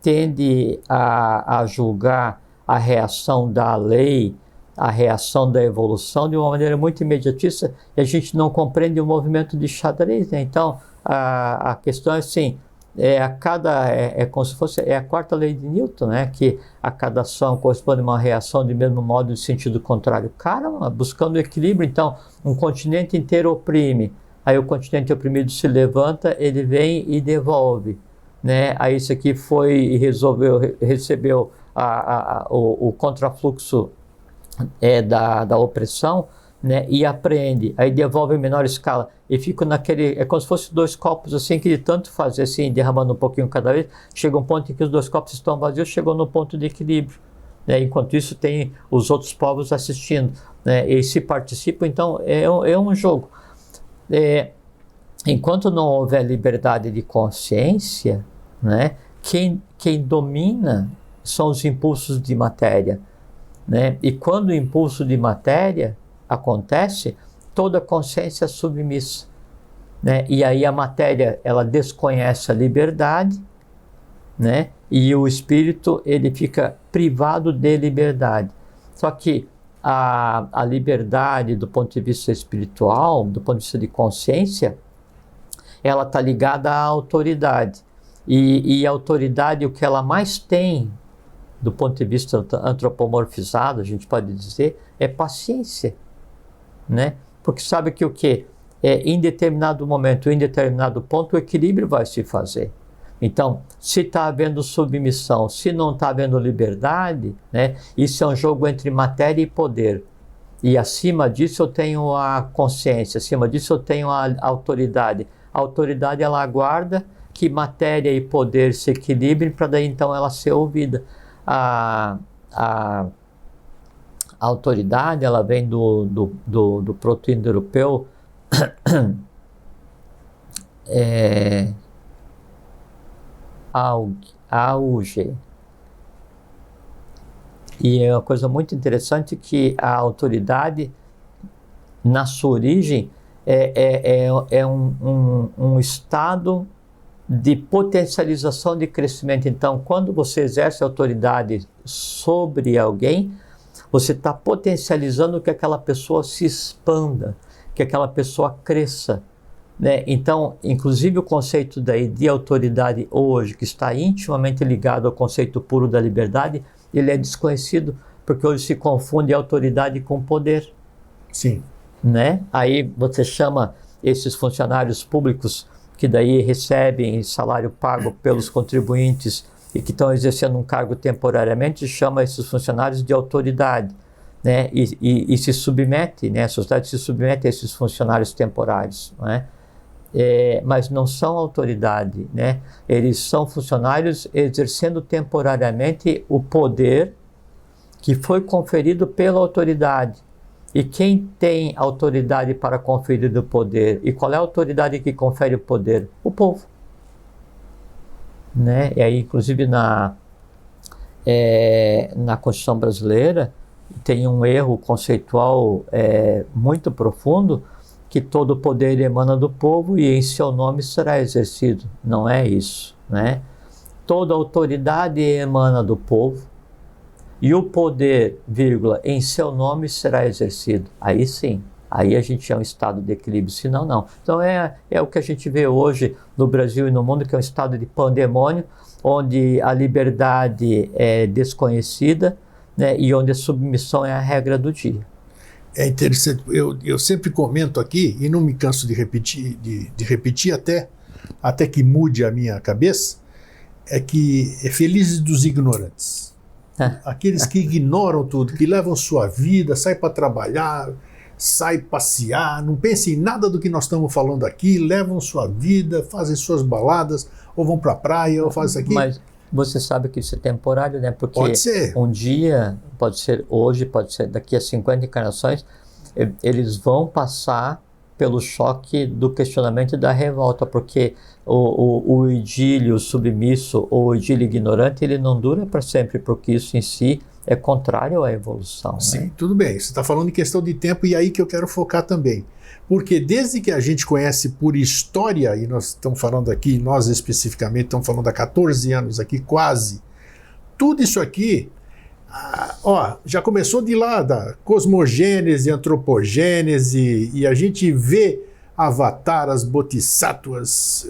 [SPEAKER 2] tende a julgar a reação da lei, a reação da evolução de uma maneira muito imediatista, e a gente não compreende o movimento de xadrez, né? Então, a questão é assim, como se fosse a 4ª lei de Newton, né? Que a cada ação corresponde a uma reação de mesmo modo de sentido contrário. Caramba, buscando equilíbrio. Então, um continente inteiro oprime, aí o continente oprimido se levanta, ele vem e devolve, né? Aí isso aqui recebeu o contrafluxo da opressão, né? E aprende, aí devolve em menor escala, e fica naquele, como se fosse 2 copos assim, que de tanto fazer assim, derramando um pouquinho cada vez, chega um ponto em que os 2 copos estão vazios, chegou no ponto de equilíbrio, né? Enquanto isso tem os outros povos assistindo, né? E se participam, então é um jogo. Enquanto não houver liberdade de consciência, né, quem domina são os impulsos de matéria, né? E quando o impulso de matéria acontece, toda a consciência é submissa, né? E aí a matéria, ela desconhece a liberdade, né? E o espírito, ele fica privado de liberdade. Só que a liberdade do ponto de vista espiritual, do ponto de vista de consciência, ela está ligada à autoridade. E a autoridade, o que ela mais tem, do ponto de vista antropomorfizado, a gente pode dizer, é paciência, né? Porque sabe que o quê? Em determinado momento, em determinado ponto, o equilíbrio vai se fazer. Então, se está havendo submissão, se não está havendo liberdade, né? Isso é um jogo entre matéria e poder. E acima disso eu tenho a consciência, acima disso eu tenho a autoridade. A autoridade, ela aguarda que matéria e poder se equilibrem para daí então ela ser ouvida. A autoridade, ela vem do proto-indo-europeu, auge. E é uma coisa muito interessante que a autoridade, na sua origem, é um estado de potencialização de crescimento. Então, quando você exerce autoridade sobre alguém, você está potencializando que aquela pessoa se expanda, que aquela pessoa cresça, né? Então, inclusive o conceito daí de autoridade hoje, que está intimamente ligado ao conceito puro da liberdade, ele é desconhecido Porque hoje se confunde autoridade com poder.
[SPEAKER 1] Sim.
[SPEAKER 2] Né? Aí você chama esses funcionários públicos que daí recebem salário pago pelos contribuintes e que estão exercendo um cargo temporariamente, chama esses funcionários de autoridade, né? E se submete, né? A sociedade se submete a esses funcionários temporários, né? Mas não são autoridade, né? Eles são funcionários exercendo temporariamente o poder que foi conferido pela autoridade. E quem tem autoridade para conferir o poder? E qual é a autoridade que confere o poder? O povo. Né? E aí, inclusive, na Constituição brasileira, tem um erro conceitual muito profundo, que todo o poder emana do povo e em seu nome será exercido. Não é isso. Né? Toda autoridade emana do povo, e o poder, vírgula, em seu nome será exercido. Aí sim, aí a gente é um estado de equilíbrio, senão não. Então é o que a gente vê hoje no Brasil e no mundo, que é um estado de pandemônio, onde a liberdade é desconhecida, né, e onde a submissão é a regra do dia.
[SPEAKER 1] É interessante, eu sempre comento aqui, e não me canso de repetir até que mude a minha cabeça, é que é felizes dos ignorantes. Aqueles que ignoram tudo, que levam sua vida, saem para trabalhar, saem passear, não pensam em nada do que nós estamos falando aqui, levam sua vida, fazem suas baladas, ou vão para a praia, ou fazem isso aqui.
[SPEAKER 2] Mas você sabe que isso é temporário, né? Porque
[SPEAKER 1] pode ser.
[SPEAKER 2] Um dia, pode ser hoje, pode ser daqui a 50 encarnações, eles vão passar pelo choque do questionamento e da revolta, porque o idílio submisso ou o idílio ignorante, ele não dura para sempre, porque isso em si é contrário à evolução.
[SPEAKER 1] Sim,
[SPEAKER 2] né?
[SPEAKER 1] Tudo bem, você está falando em questão de tempo, e aí que eu quero focar também. Porque desde que a gente conhece por história, e nós estamos falando aqui, nós especificamente estamos falando há 14 anos aqui, quase, tudo isso aqui, já começou de lá, da cosmogênese, antropogênese, e a gente vê avataras, bodhisattvas,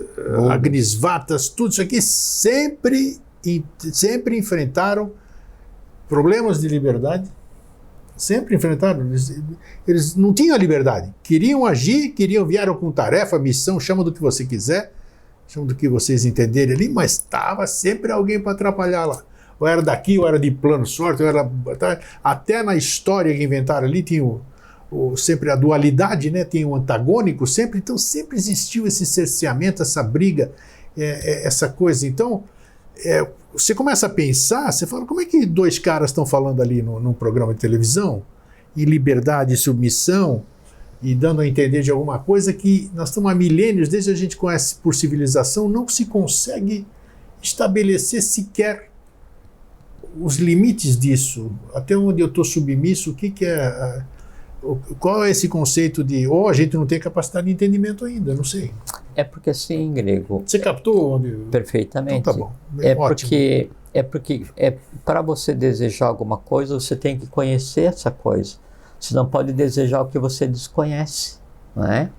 [SPEAKER 1] agnisvatas, tudo isso aqui sempre enfrentaram problemas de liberdade, sempre enfrentaram, eles não tinham a liberdade, queriam agir, vieram com tarefa, missão, chama do que você quiser, chama do que vocês entenderem ali, mas estava sempre alguém para atrapalhar lá. Ou era daqui, ou era de plano sorte, ou era... Até na história que inventaram ali, tinha sempre a dualidade, né? Tem o antagônico, sempre. Então, sempre existiu esse cerceamento, essa briga, essa coisa. Então, você começa a pensar, você fala, como é que dois caras estão falando ali num programa de televisão, em liberdade e submissão, e dando a entender de alguma coisa que nós estamos há milênios, desde a gente conhece por civilização, não se consegue estabelecer sequer os limites disso, até onde eu estou submisso, qual é esse conceito de, a gente não tem capacidade de entendimento ainda, não sei.
[SPEAKER 2] É porque assim, grego...
[SPEAKER 1] Você captou?
[SPEAKER 2] Perfeitamente.
[SPEAKER 1] Então tá bom.
[SPEAKER 2] Porque para você desejar alguma coisa, você tem que conhecer essa coisa. Você não pode desejar o que você desconhece, não é?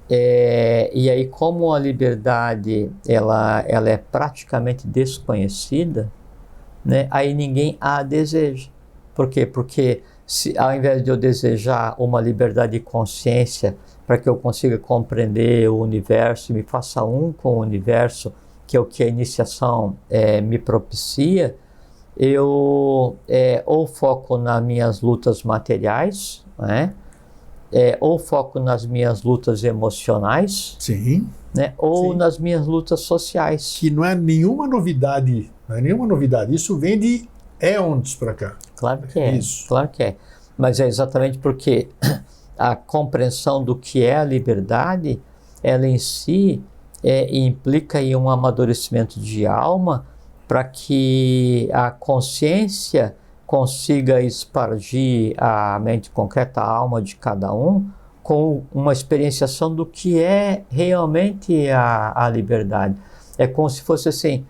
[SPEAKER 2] E aí, como a liberdade ela é praticamente desconhecida, né, aí ninguém a deseja. Por quê? Porque ao invés de eu desejar uma liberdade de consciência para que eu consiga compreender o universo e me faça um com o universo, que é o que a iniciação me propicia, eu ou foco nas minhas lutas materiais, né, ou foco nas minhas lutas emocionais,
[SPEAKER 1] sim,
[SPEAKER 2] né, ou
[SPEAKER 1] sim,
[SPEAKER 2] nas minhas lutas sociais.
[SPEAKER 1] Que não é nenhuma novidade, isso vem de éons para cá.
[SPEAKER 2] Claro que é,
[SPEAKER 1] isso.
[SPEAKER 2] Claro que é. Mas é exatamente porque a compreensão do que é a liberdade, ela em si implica em um amadurecimento de alma para que a consciência consiga expandir a mente concreta, a alma de cada um, com uma experienciação do que é realmente a liberdade. É como se fosse assim,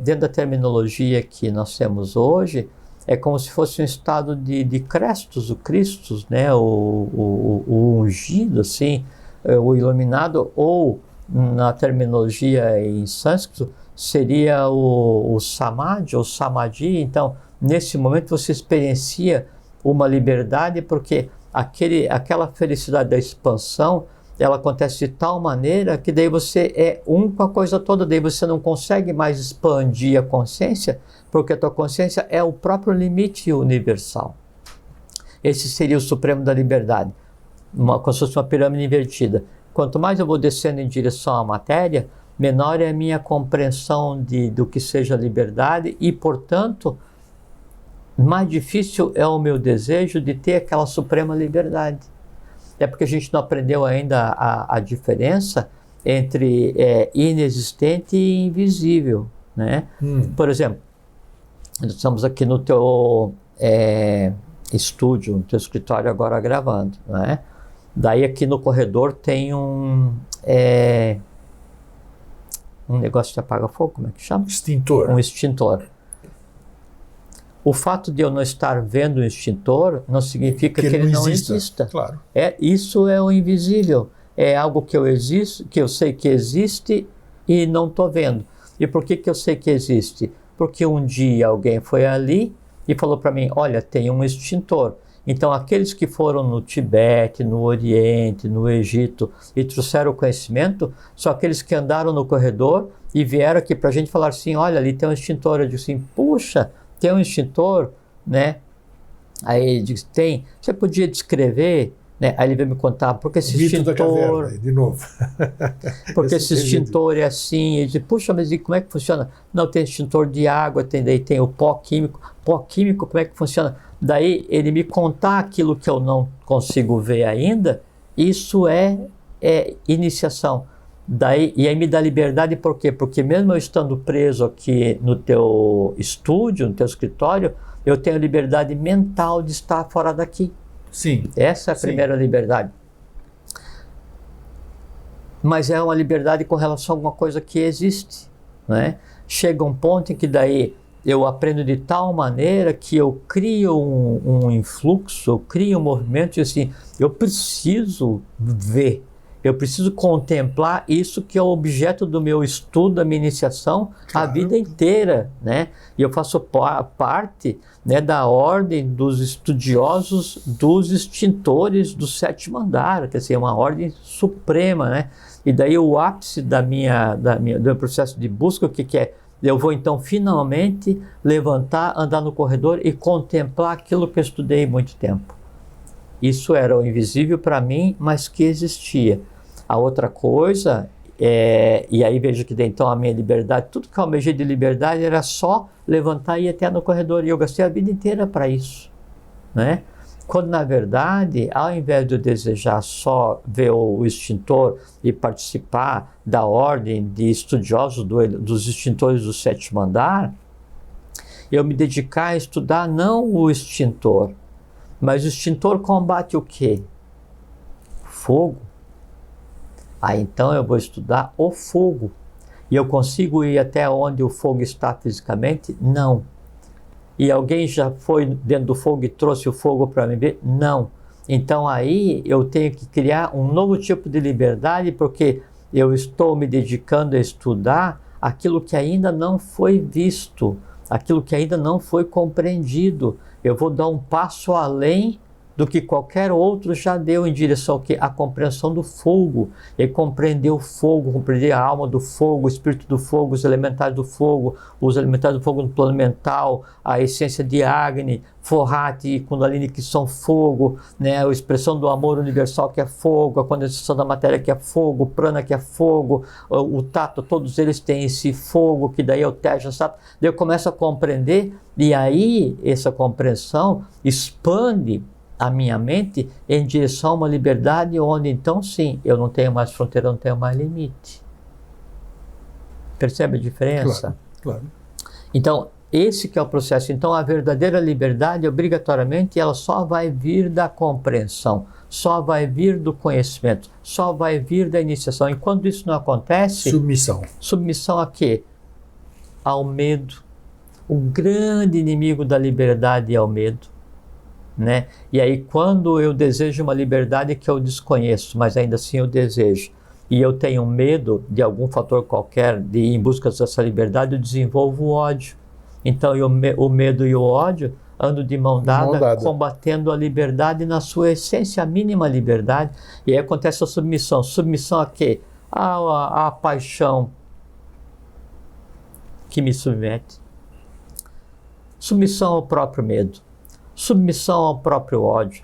[SPEAKER 2] dentro da terminologia que nós temos hoje, é como se fosse um estado de Crestos, o Christus, né? o ungido, assim, o iluminado, ou na terminologia em sânscrito, seria o samadhi ou samadhi. Então, nesse momento você experiencia uma liberdade, porque aquela felicidade da expansão, ela acontece de tal maneira que daí você é um com a coisa toda, daí você não consegue mais expandir a consciência, porque a tua consciência é o próprio limite universal. Esse seria o supremo da liberdade, como se fosse uma pirâmide invertida. Quanto mais eu vou descendo em direção à matéria, menor é a minha compreensão do que seja liberdade e, portanto, mais difícil é o meu desejo de ter aquela suprema liberdade. É porque a gente não aprendeu ainda a diferença entre inexistente e invisível, né? Por exemplo, nós estamos aqui no teu estúdio, no teu escritório agora gravando, né? Daí aqui no corredor tem um negócio de apaga-fogo, como é que chama?
[SPEAKER 1] Extintor.
[SPEAKER 2] Um extintor. O fato de eu não estar vendo o extintor não significa que ele não exista.
[SPEAKER 1] Claro.
[SPEAKER 2] Isso é o invisível. É algo que eu sei que existe e não estou vendo. E por que eu sei que existe? Porque um dia alguém foi ali e falou para mim, olha, tem um extintor. Então aqueles que foram no Tibete, no Oriente, no Egito e trouxeram o conhecimento, são aqueles que andaram no corredor e vieram aqui para a gente falar assim, olha, ali tem um extintor. Eu disse assim, puxa, tem um extintor, né? Aí ele disse, tem. Você podia descrever, né? Aí ele veio me contar, porque esse extintor...
[SPEAKER 1] da caverna, de novo.
[SPEAKER 2] Porque esse extintor é assim. Ele disse, puxa, mas e como é que funciona? Não, tem extintor de água, daí tem o pó químico. Pó químico, como é que funciona? Daí ele me contar aquilo que eu não consigo ver ainda, isso é iniciação. E aí me dá liberdade, por quê? Porque mesmo eu estando preso aqui no teu estúdio, no teu escritório, eu tenho liberdade mental de estar fora daqui.
[SPEAKER 1] Sim.
[SPEAKER 2] Essa é a primeira liberdade. Mas é uma liberdade com relação a alguma coisa que existe, né? Chega um ponto em que daí eu aprendo de tal maneira que eu crio um influxo, eu crio um movimento e assim, eu preciso ver. Eu preciso contemplar isso que é o objeto do meu estudo, da minha iniciação, claro, a vida inteira, né? E eu faço parte, né, da ordem dos estudiosos dos extintores do sétimo andar, quer dizer, uma ordem suprema, né? E daí o ápice do meu processo de busca, o que é? Eu vou então finalmente levantar, andar no corredor e contemplar aquilo que eu estudei muito tempo. Isso era o invisível para mim, mas que existia. A outra coisa, e aí vejo que então a minha liberdade, tudo que eu almejei de liberdade era só levantar e ir até no corredor. E eu gastei a vida inteira para isso, né? Quando na verdade, ao invés de eu desejar só ver o extintor e participar da ordem de estudiosos dos extintores do sétimo andar, eu me dedicar a estudar não o extintor, mas o extintor combate o quê? Fogo. Então eu vou estudar o fogo. E eu consigo ir até onde o fogo está fisicamente? Não. E alguém já foi dentro do fogo e trouxe o fogo para mim ver? Não. Então aí eu tenho que criar um novo tipo de liberdade, porque eu estou me dedicando a estudar aquilo que ainda não foi visto, aquilo que ainda não foi compreendido. Eu vou dar um passo além do que qualquer outro já deu em direção à compreensão do fogo. E compreender o fogo, compreender a alma do fogo, o espírito do fogo, os elementares do fogo no plano mental, a essência de Agni, Forrati e Kundalini, que são fogo, né? A expressão do amor universal, que é fogo, a condensação da matéria, que é fogo, o prana, que é fogo, o tato, todos eles têm esse fogo, que daí é o teja, sabe? Daí eu começo a compreender, e aí essa compreensão expande a minha mente em direção a uma liberdade onde então sim, eu não tenho mais fronteira, não tenho mais limite. Percebe a diferença?
[SPEAKER 1] Claro, claro.
[SPEAKER 2] Então, esse que é o processo. Então, a verdadeira liberdade, obrigatoriamente, ela só vai vir da compreensão, só vai vir do conhecimento, só vai vir da iniciação. E quando isso não acontece...
[SPEAKER 1] Submissão.
[SPEAKER 2] Submissão a quê? Ao medo. O grande inimigo da liberdade é o medo. Né? E aí quando eu desejo uma liberdade que eu desconheço, mas ainda assim eu desejo, e eu tenho medo de algum fator qualquer de ir em busca dessa liberdade, eu desenvolvo o ódio. Então o medo e o ódio andam de mão dada, combatendo a liberdade na sua essência, a mínima liberdade. E aí acontece a submissão. Submissão a quê? A paixão que me submete. Submissão ao próprio medo. Submissão ao próprio ódio.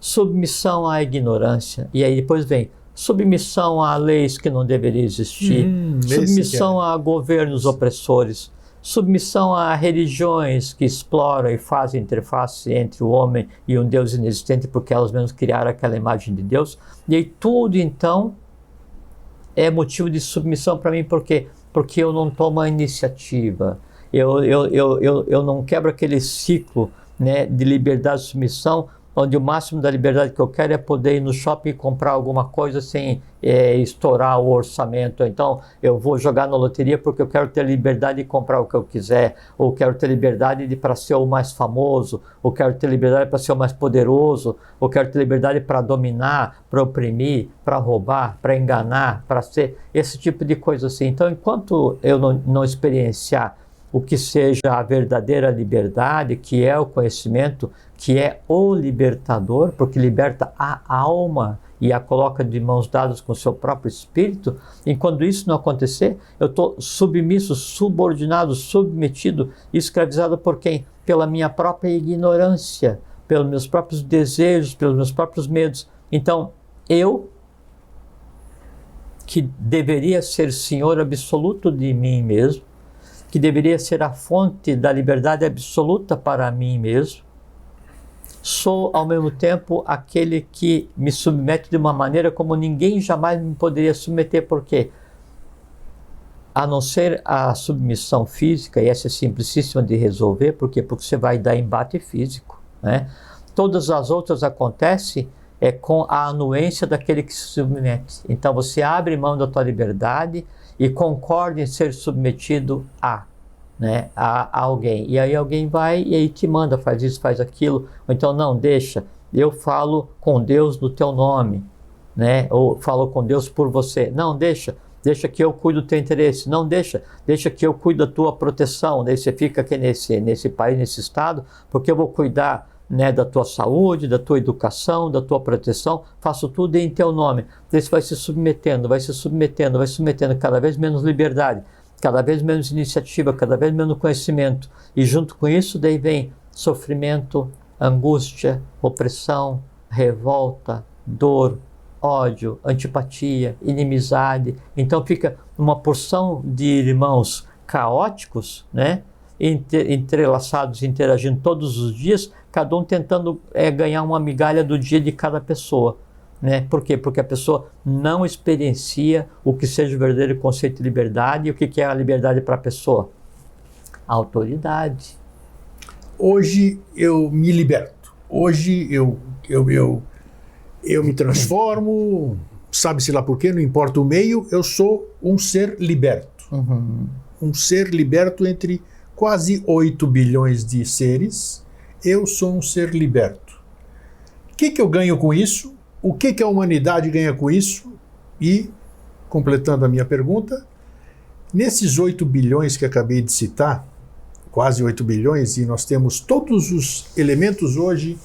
[SPEAKER 2] Submissão à ignorância. E aí depois vem submissão a leis que não deveriam existir. Submissão a governos opressores. Submissão a religiões que exploram e fazem interface entre o homem e um Deus inexistente, porque elas mesmas criaram aquela imagem de Deus. E aí tudo, então, é motivo de submissão para mim. Por quê? Porque eu não tomo a iniciativa. Eu não quebro aquele ciclo, né, de liberdade e submissão, onde o máximo da liberdade que eu quero é poder ir no shopping e comprar alguma coisa sem estourar o orçamento. Então, eu vou jogar na loteria porque eu quero ter liberdade de comprar o que eu quiser, ou quero ter liberdade para ser o mais famoso, ou quero ter liberdade para ser o mais poderoso, ou quero ter liberdade para dominar, para oprimir, para roubar, para enganar, para ser esse tipo de coisa assim. Então, enquanto eu não experienciar o que seja a verdadeira liberdade, que é o conhecimento, que é o libertador, porque liberta a alma e a coloca de mãos dadas com o seu próprio espírito, enquanto isso não acontecer, eu estou submisso, subordinado, submetido, escravizado por quem? Pela minha própria ignorância, pelos meus próprios desejos, pelos meus próprios medos. Então, eu, que deveria ser senhor absoluto de mim mesmo, que deveria ser a fonte da liberdade absoluta para mim mesmo, sou ao mesmo tempo aquele que me submete de uma maneira como ninguém jamais me poderia submeter. Por quê? A não ser a submissão física, e essa é simplicíssima de resolver. Por quê? Porque você vai dar embate físico, né? Todas as outras acontecem com a anuência daquele que se submete. Então você abre mão da tua liberdade e concorda em ser submetido a alguém. E aí alguém vai e aí te manda, faz isso, faz aquilo. Ou então, não, deixa, eu falo com Deus no teu nome, né? Ou falo com Deus por você. Não, deixa que eu cuido do teu interesse. Não, deixa que eu cuido da tua proteção. Daí você fica aqui nesse país, nesse estado, porque eu vou cuidar, né, da tua saúde, da tua educação, da tua proteção, faço tudo em teu nome. Daí você vai se submetendo, cada vez menos liberdade, cada vez menos iniciativa, cada vez menos conhecimento. E junto com isso, daí vem sofrimento, angústia, opressão, revolta, dor, ódio, antipatia, inimizade. Então fica uma porção de irmãos caóticos, né? Entrelaçados, interagindo todos os dias, cada um tentando ganhar uma migalha do dia de cada pessoa, né? Por quê? Porque a pessoa não experiencia o que seja o verdadeiro conceito de liberdade. E o que é a liberdade para a pessoa? A autoridade.
[SPEAKER 1] Hoje eu me liberto. Hoje eu me transformo, sabe-se lá por quê, não importa o meio, eu sou um ser liberto. Um ser liberto entre quase 8 bilhões de seres. Eu sou um ser liberto. O que eu ganho com isso? O que a humanidade ganha com isso? E, completando a minha pergunta, nesses 8 bilhões que acabei de citar, quase 8 bilhões, e nós temos todos os elementos hoje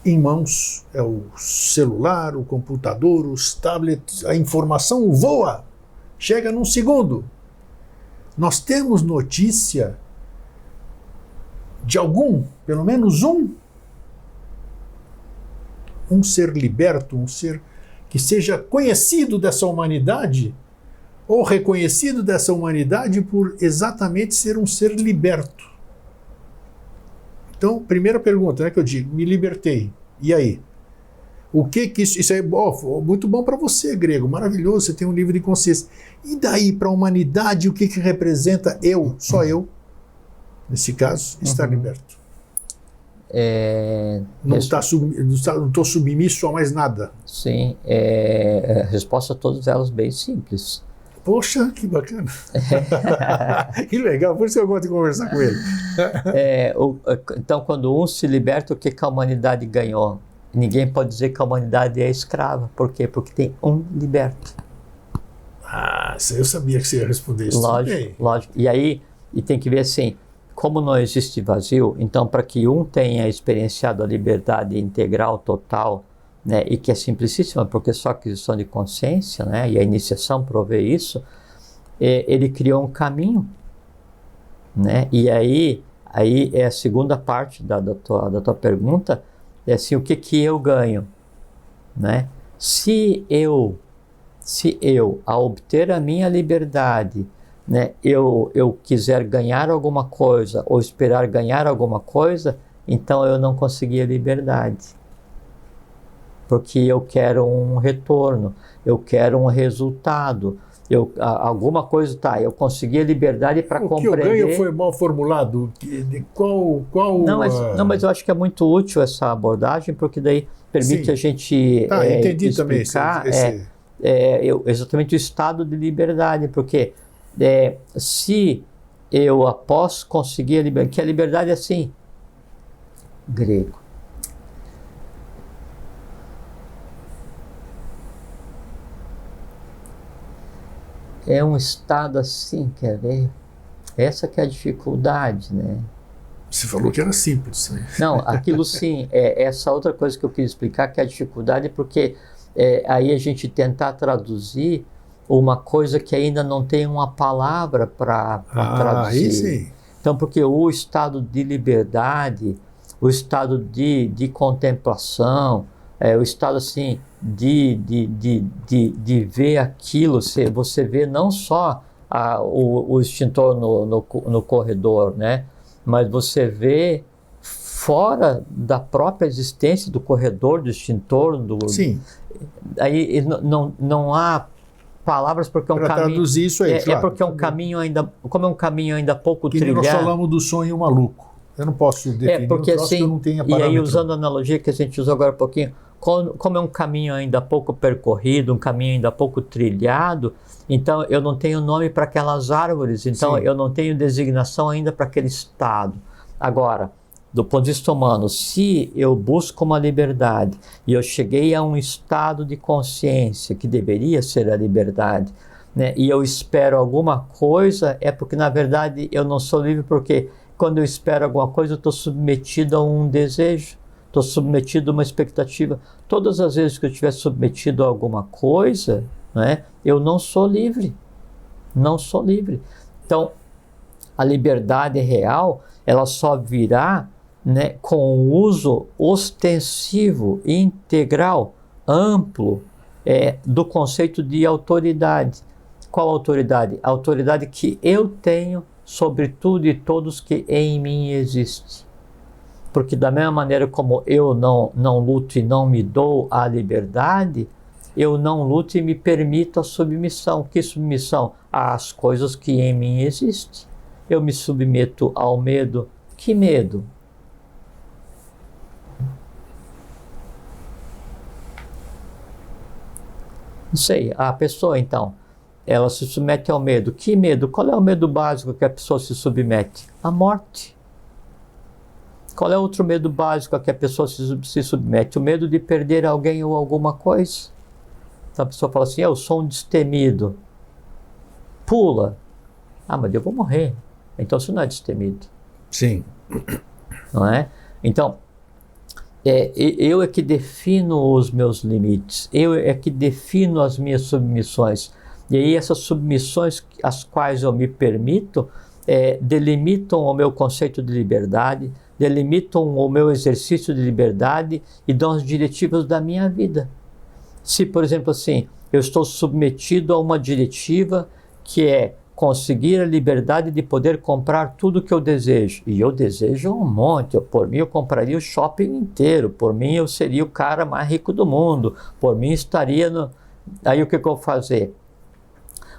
[SPEAKER 1] em mãos, é o celular, o computador, os tablets, a informação voa, chega num segundo. Nós temos notícia de pelo menos um ser liberto, um ser que seja conhecido dessa humanidade, ou reconhecido dessa humanidade por exatamente ser um ser liberto. Então, primeira pergunta, né, que eu digo, me libertei. E aí? O que isso é muito bom para você, grego, maravilhoso, você tem um nível de consciência. E daí para a humanidade, o que representa só eu, nesse caso, estar liberto? Não estou submisso a mais nada.
[SPEAKER 2] Sim, a resposta a todas elas bem simples.
[SPEAKER 1] Poxa, que bacana. Que legal, por isso que eu gosto de conversar com ele.
[SPEAKER 2] Então, quando um se liberta, o que a humanidade ganhou? Ninguém pode dizer que a humanidade é escrava. Por quê? Porque tem um liberto.
[SPEAKER 1] Ah, eu sabia que você ia responder isso.
[SPEAKER 2] Lógico, lógico. E aí, e tem que ver assim, como não existe vazio, então para que um tenha experienciado a liberdade integral, total, né, e que é simplicíssima, porque só aquisição de consciência, né, e a iniciação provê isso, ele criou um caminho, né, e aí é a segunda parte da tua pergunta, é assim, o que eu ganho, né? Se eu, ao obter a minha liberdade, né, eu quiser ganhar alguma coisa ou esperar ganhar alguma coisa, então eu não consegui a liberdade. Porque eu quero um retorno, eu quero um resultado, alguma coisa, tá, eu consegui a liberdade para compreender...
[SPEAKER 1] O que eu ganho foi mal formulado. Qual
[SPEAKER 2] não, mas eu acho que é muito útil essa abordagem, porque daí permite a gente
[SPEAKER 1] entendi
[SPEAKER 2] explicar
[SPEAKER 1] também
[SPEAKER 2] exatamente o estado de liberdade, porque se eu, após conseguir a liberdade, que a liberdade é assim, grego. É um estado assim, quer ver? Essa que é a dificuldade, né?
[SPEAKER 1] Você falou que era simples, né?
[SPEAKER 2] Não, aquilo sim, essa outra coisa que eu quis explicar, que é a dificuldade, porque aí a gente tentar traduzir uma coisa que ainda não tem uma palavra para traduzir.
[SPEAKER 1] Aí sim.
[SPEAKER 2] Então, porque o estado de liberdade, o estado de contemplação, o estado assim de ver aquilo, você vê não só o extintor no corredor, né? Mas você vê fora da própria existência do corredor, do extintor.
[SPEAKER 1] Sim.
[SPEAKER 2] Aí não há palavras, porque é um caminho...
[SPEAKER 1] traduzir isso aí, claro.
[SPEAKER 2] É porque é um caminho ainda... Como é um caminho ainda pouco trilhado...
[SPEAKER 1] nós falamos do sonho maluco. Eu não posso definir
[SPEAKER 2] porque
[SPEAKER 1] um troço
[SPEAKER 2] assim,
[SPEAKER 1] que eu não tenha
[SPEAKER 2] parâmetro. E aí, usando a analogia que a gente usou agora um pouquinho, como é um caminho ainda pouco percorrido, um caminho ainda pouco trilhado, então eu não tenho nome para aquelas árvores, então eu não tenho designação ainda para aquele estado. Agora, do ponto de vista humano, se eu busco uma liberdade e eu cheguei a um estado de consciência que deveria ser a liberdade, né, e eu espero alguma coisa, é porque na verdade eu não sou livre, porque quando eu espero alguma coisa eu estou submetido a um desejo, estou submetido a uma expectativa. Todas as vezes que eu estiver submetido a alguma coisa, né, eu não sou livre, não sou livre. Então, a liberdade real, ela só virá, né, com o uso ostensivo, integral, amplo, do conceito de autoridade. Qual autoridade? A autoridade que eu tenho sobre tudo e todos que em mim existe. Porque da mesma maneira como eu não luto e não me dou a liberdade, eu não luto e me permito a submissão. Que submissão? Às coisas que em mim existem. Eu me submeto ao medo. Que medo? Não sei, a pessoa então, ela se submete ao medo. Que medo? Qual é o medo básico que a pessoa se submete? A morte. Qual é outro medo básico a que a pessoa se submete? O medo de perder alguém ou alguma coisa. Então a pessoa fala assim, eu sou um destemido. Pula. Ah, mas eu vou morrer. Então você não é destemido.
[SPEAKER 1] Sim.
[SPEAKER 2] Não é? Então, eu é que defino os meus limites. Eu é que defino as minhas submissões. E aí essas submissões às quais eu me permito delimitam o meu conceito de liberdade, delimitam o meu exercício de liberdade e dão as diretivas da minha vida. Se, por exemplo, assim, eu estou submetido a uma diretiva que é conseguir a liberdade de poder comprar tudo que eu desejo. E eu desejo um monte. Por mim, eu compraria o shopping inteiro. Por mim, eu seria o cara mais rico do mundo. Por mim, estaria no... Aí, o que eu vou fazer?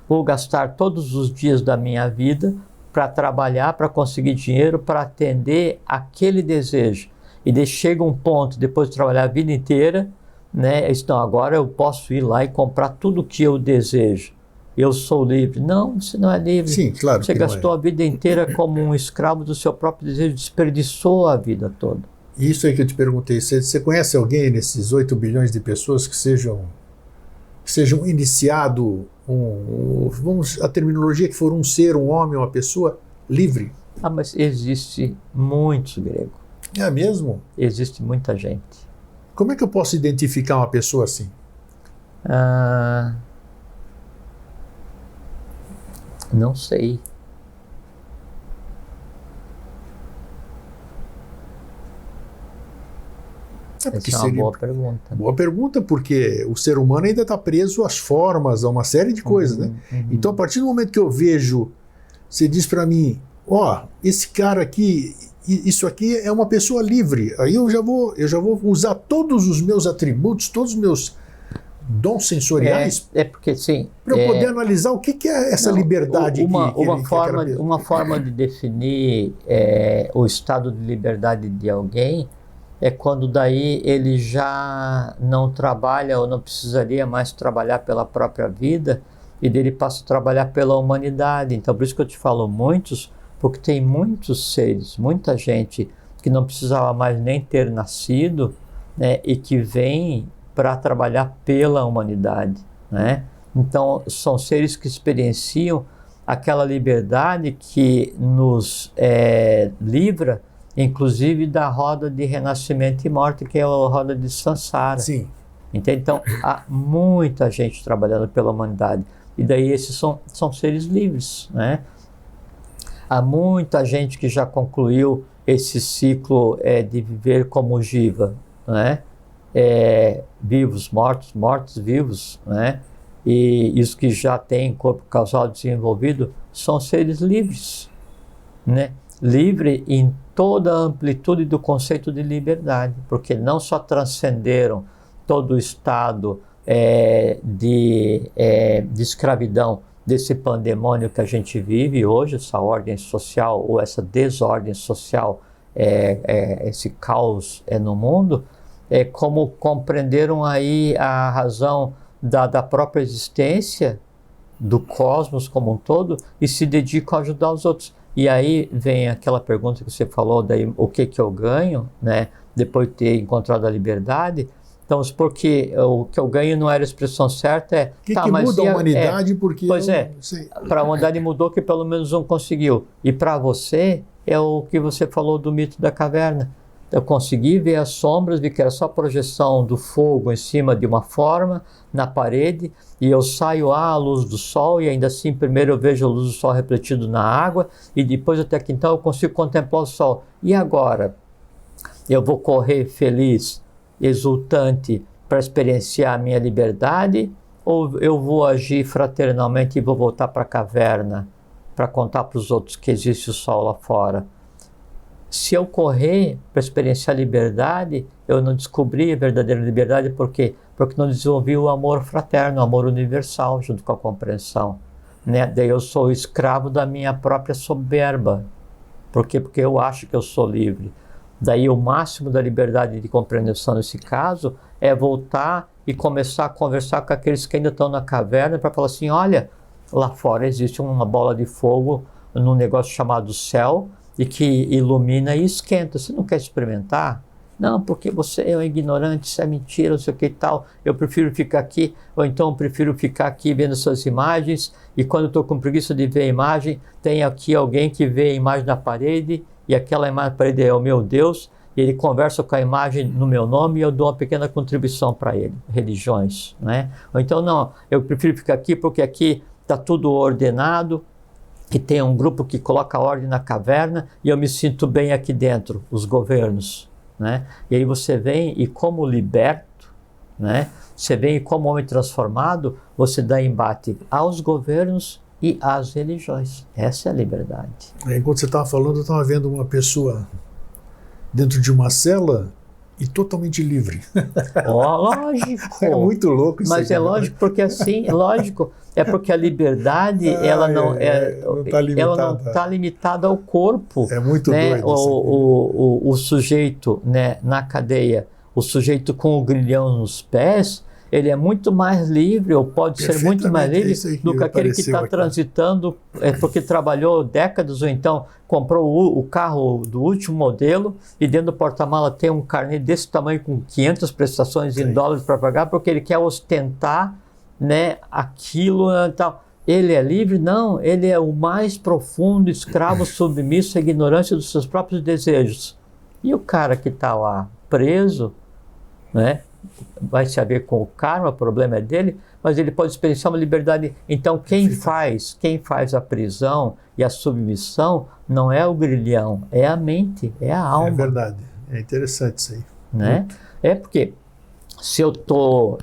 [SPEAKER 2] Vou gastar todos os dias da minha vida para trabalhar, para conseguir dinheiro, para atender aquele desejo. E daí chega um ponto, depois de trabalhar a vida inteira, né? Então, agora eu posso ir lá e comprar tudo o que eu desejo. Eu sou livre. Não, você não é livre.
[SPEAKER 1] Sim, claro.
[SPEAKER 2] Você gastou a vida inteira como um escravo do seu próprio desejo, desperdiçou a vida toda.
[SPEAKER 1] Isso aí que eu te perguntei, você conhece alguém nesses 8 bilhões de pessoas que sejam iniciado vamos a terminologia que for um ser, um homem, uma pessoa livre?
[SPEAKER 2] Ah, mas existe muito grego.
[SPEAKER 1] É mesmo?
[SPEAKER 2] Existe muita gente.
[SPEAKER 1] Como é que eu posso identificar uma pessoa assim?
[SPEAKER 2] Não sei. Essa é uma boa pergunta.
[SPEAKER 1] Boa pergunta, porque o ser humano ainda está preso às formas, a uma série de coisas, né? Então, a partir do momento que eu vejo, você diz para mim, esse cara aqui, isso aqui é uma pessoa livre. Aí eu já vou usar todos os meus atributos, todos os meus dons sensoriais,
[SPEAKER 2] porque sim,
[SPEAKER 1] para eu poder analisar o que é essa liberdade
[SPEAKER 2] uma forma de definir o estado de liberdade de alguém é quando daí ele já não trabalha ou não precisaria mais trabalhar pela própria vida e dele passa a trabalhar pela humanidade. Então, por isso que eu te falo muitos, porque tem muitos seres, muita gente que não precisava mais nem ter nascido, né, e que vem para trabalhar pela humanidade, né? Então, são seres que experienciam aquela liberdade que nos livra, inclusive da roda de renascimento e morte, que é a roda de Sansara.
[SPEAKER 1] Sim.
[SPEAKER 2] Entende? Então, há muita gente trabalhando pela humanidade. E daí esses são seres livres, né? Há muita gente que já concluiu esse ciclo de viver como Jiva, né? Vivos, mortos, mortos, vivos, né? E os que já têm corpo causal desenvolvido são seres livres, né? Livre em toda a amplitude do conceito de liberdade, porque não só transcenderam todo o estado de escravidão desse pandemônio que a gente vive hoje, essa ordem social ou essa desordem social, esse caos no mundo, como compreenderam aí a razão da própria existência do cosmos como um todo e se dedicam a ajudar os outros. E aí vem aquela pergunta que você falou, daí, o que eu ganho, né, depois de ter encontrado a liberdade. Então, porque o que eu ganho não era a expressão certa,
[SPEAKER 1] que muda a humanidade, porque...
[SPEAKER 2] Pois para a humanidade mudou que pelo menos um conseguiu. E para você, é o que você falou do mito da caverna. Eu consegui ver as sombras, vi que era só projeção do fogo em cima de uma forma, na parede, e eu saio à luz do sol, e ainda assim, primeiro eu vejo a luz do sol refletido na água, e depois até que então eu consigo contemplar o sol. E agora? Eu vou correr feliz, exultante, para experienciar a minha liberdade, ou eu vou agir fraternalmente e vou voltar para a caverna, para contar para os outros que existe o sol lá fora? Se eu correr para experienciar a liberdade, eu não descobri a verdadeira liberdade. Por quê? Porque não desenvolvi o amor fraterno, o amor universal, junto com a compreensão, né? Daí eu sou escravo da minha própria soberba. Por quê? Porque eu acho que eu sou livre. Daí o máximo da liberdade de compreensão nesse caso é voltar e começar a conversar com aqueles que ainda estão na caverna para falar assim, olha, lá fora existe uma bola de fogo num negócio chamado céu, e que ilumina e esquenta. Você não quer experimentar? Não, porque você é um ignorante, isso é mentira, não sei o que e tal. Eu prefiro ficar aqui, ou então eu prefiro ficar aqui vendo essas imagens, e quando eu estou com preguiça de ver a imagem, tem aqui alguém que vê a imagem na parede, e aquela imagem na parede é o meu Deus, e ele conversa com a imagem no meu nome, e eu dou uma pequena contribuição para ele. Religiões, né? Ou então, não, eu prefiro ficar aqui porque aqui está tudo ordenado, que tem um grupo que coloca ordem na caverna e eu me sinto bem aqui dentro, os governos, né? E aí você vem e como liberto, né? Você vem e como homem transformado, você dá embate aos governos e às religiões. Essa é a liberdade.
[SPEAKER 1] Enquanto você estava falando, eu estava vendo uma pessoa dentro de uma cela e totalmente livre.
[SPEAKER 2] Lógico.
[SPEAKER 1] É muito louco isso.
[SPEAKER 2] Mas
[SPEAKER 1] aqui,
[SPEAKER 2] é lógico, porque assim, lógico, é porque a liberdade, ela não está limitada ao corpo.
[SPEAKER 1] É muito
[SPEAKER 2] né?
[SPEAKER 1] doido.
[SPEAKER 2] O sujeito, né, na cadeia, o sujeito com o grilhão nos pés, ele é muito mais livre, ou pode ser muito mais livre do que aquele que está transitando, porque trabalhou décadas, ou então comprou o carro do último modelo e dentro do porta-mala tem um carnê desse tamanho com 500 prestações em dólares para pagar, porque ele quer ostentar né, aquilo e tal. Ele é livre? Não, ele é o mais profundo escravo submisso à ignorância dos seus próprios desejos. E o cara que está lá preso, né, vai se haver com o karma, o problema é dele, mas ele pode experienciar uma liberdade. Então quem faz a prisão e a submissão não é o grilhão, é a mente, é a alma.
[SPEAKER 1] É verdade, é interessante isso aí.
[SPEAKER 2] Né? É porque se eu estou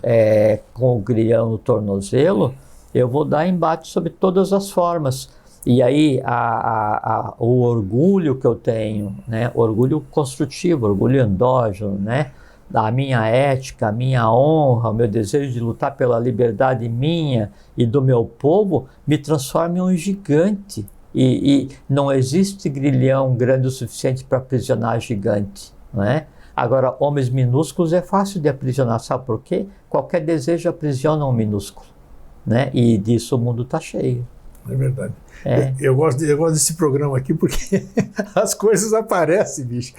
[SPEAKER 2] com o grilhão no tornozelo, eu vou dar embate sobre todas as formas. E aí o orgulho que eu tenho, né? Orgulho construtivo, orgulho endógeno, né? A minha ética, a minha honra, o meu desejo de lutar pela liberdade minha e do meu povo, me transforma em um gigante. E não existe grilhão grande o suficiente para aprisionar gigante, não é? Agora, homens minúsculos é fácil de aprisionar, sabe por quê? Qualquer desejo aprisiona um minúsculo, né? E disso o mundo está cheio.
[SPEAKER 1] É verdade. Eu gosto desse programa aqui porque as coisas aparecem, bicho.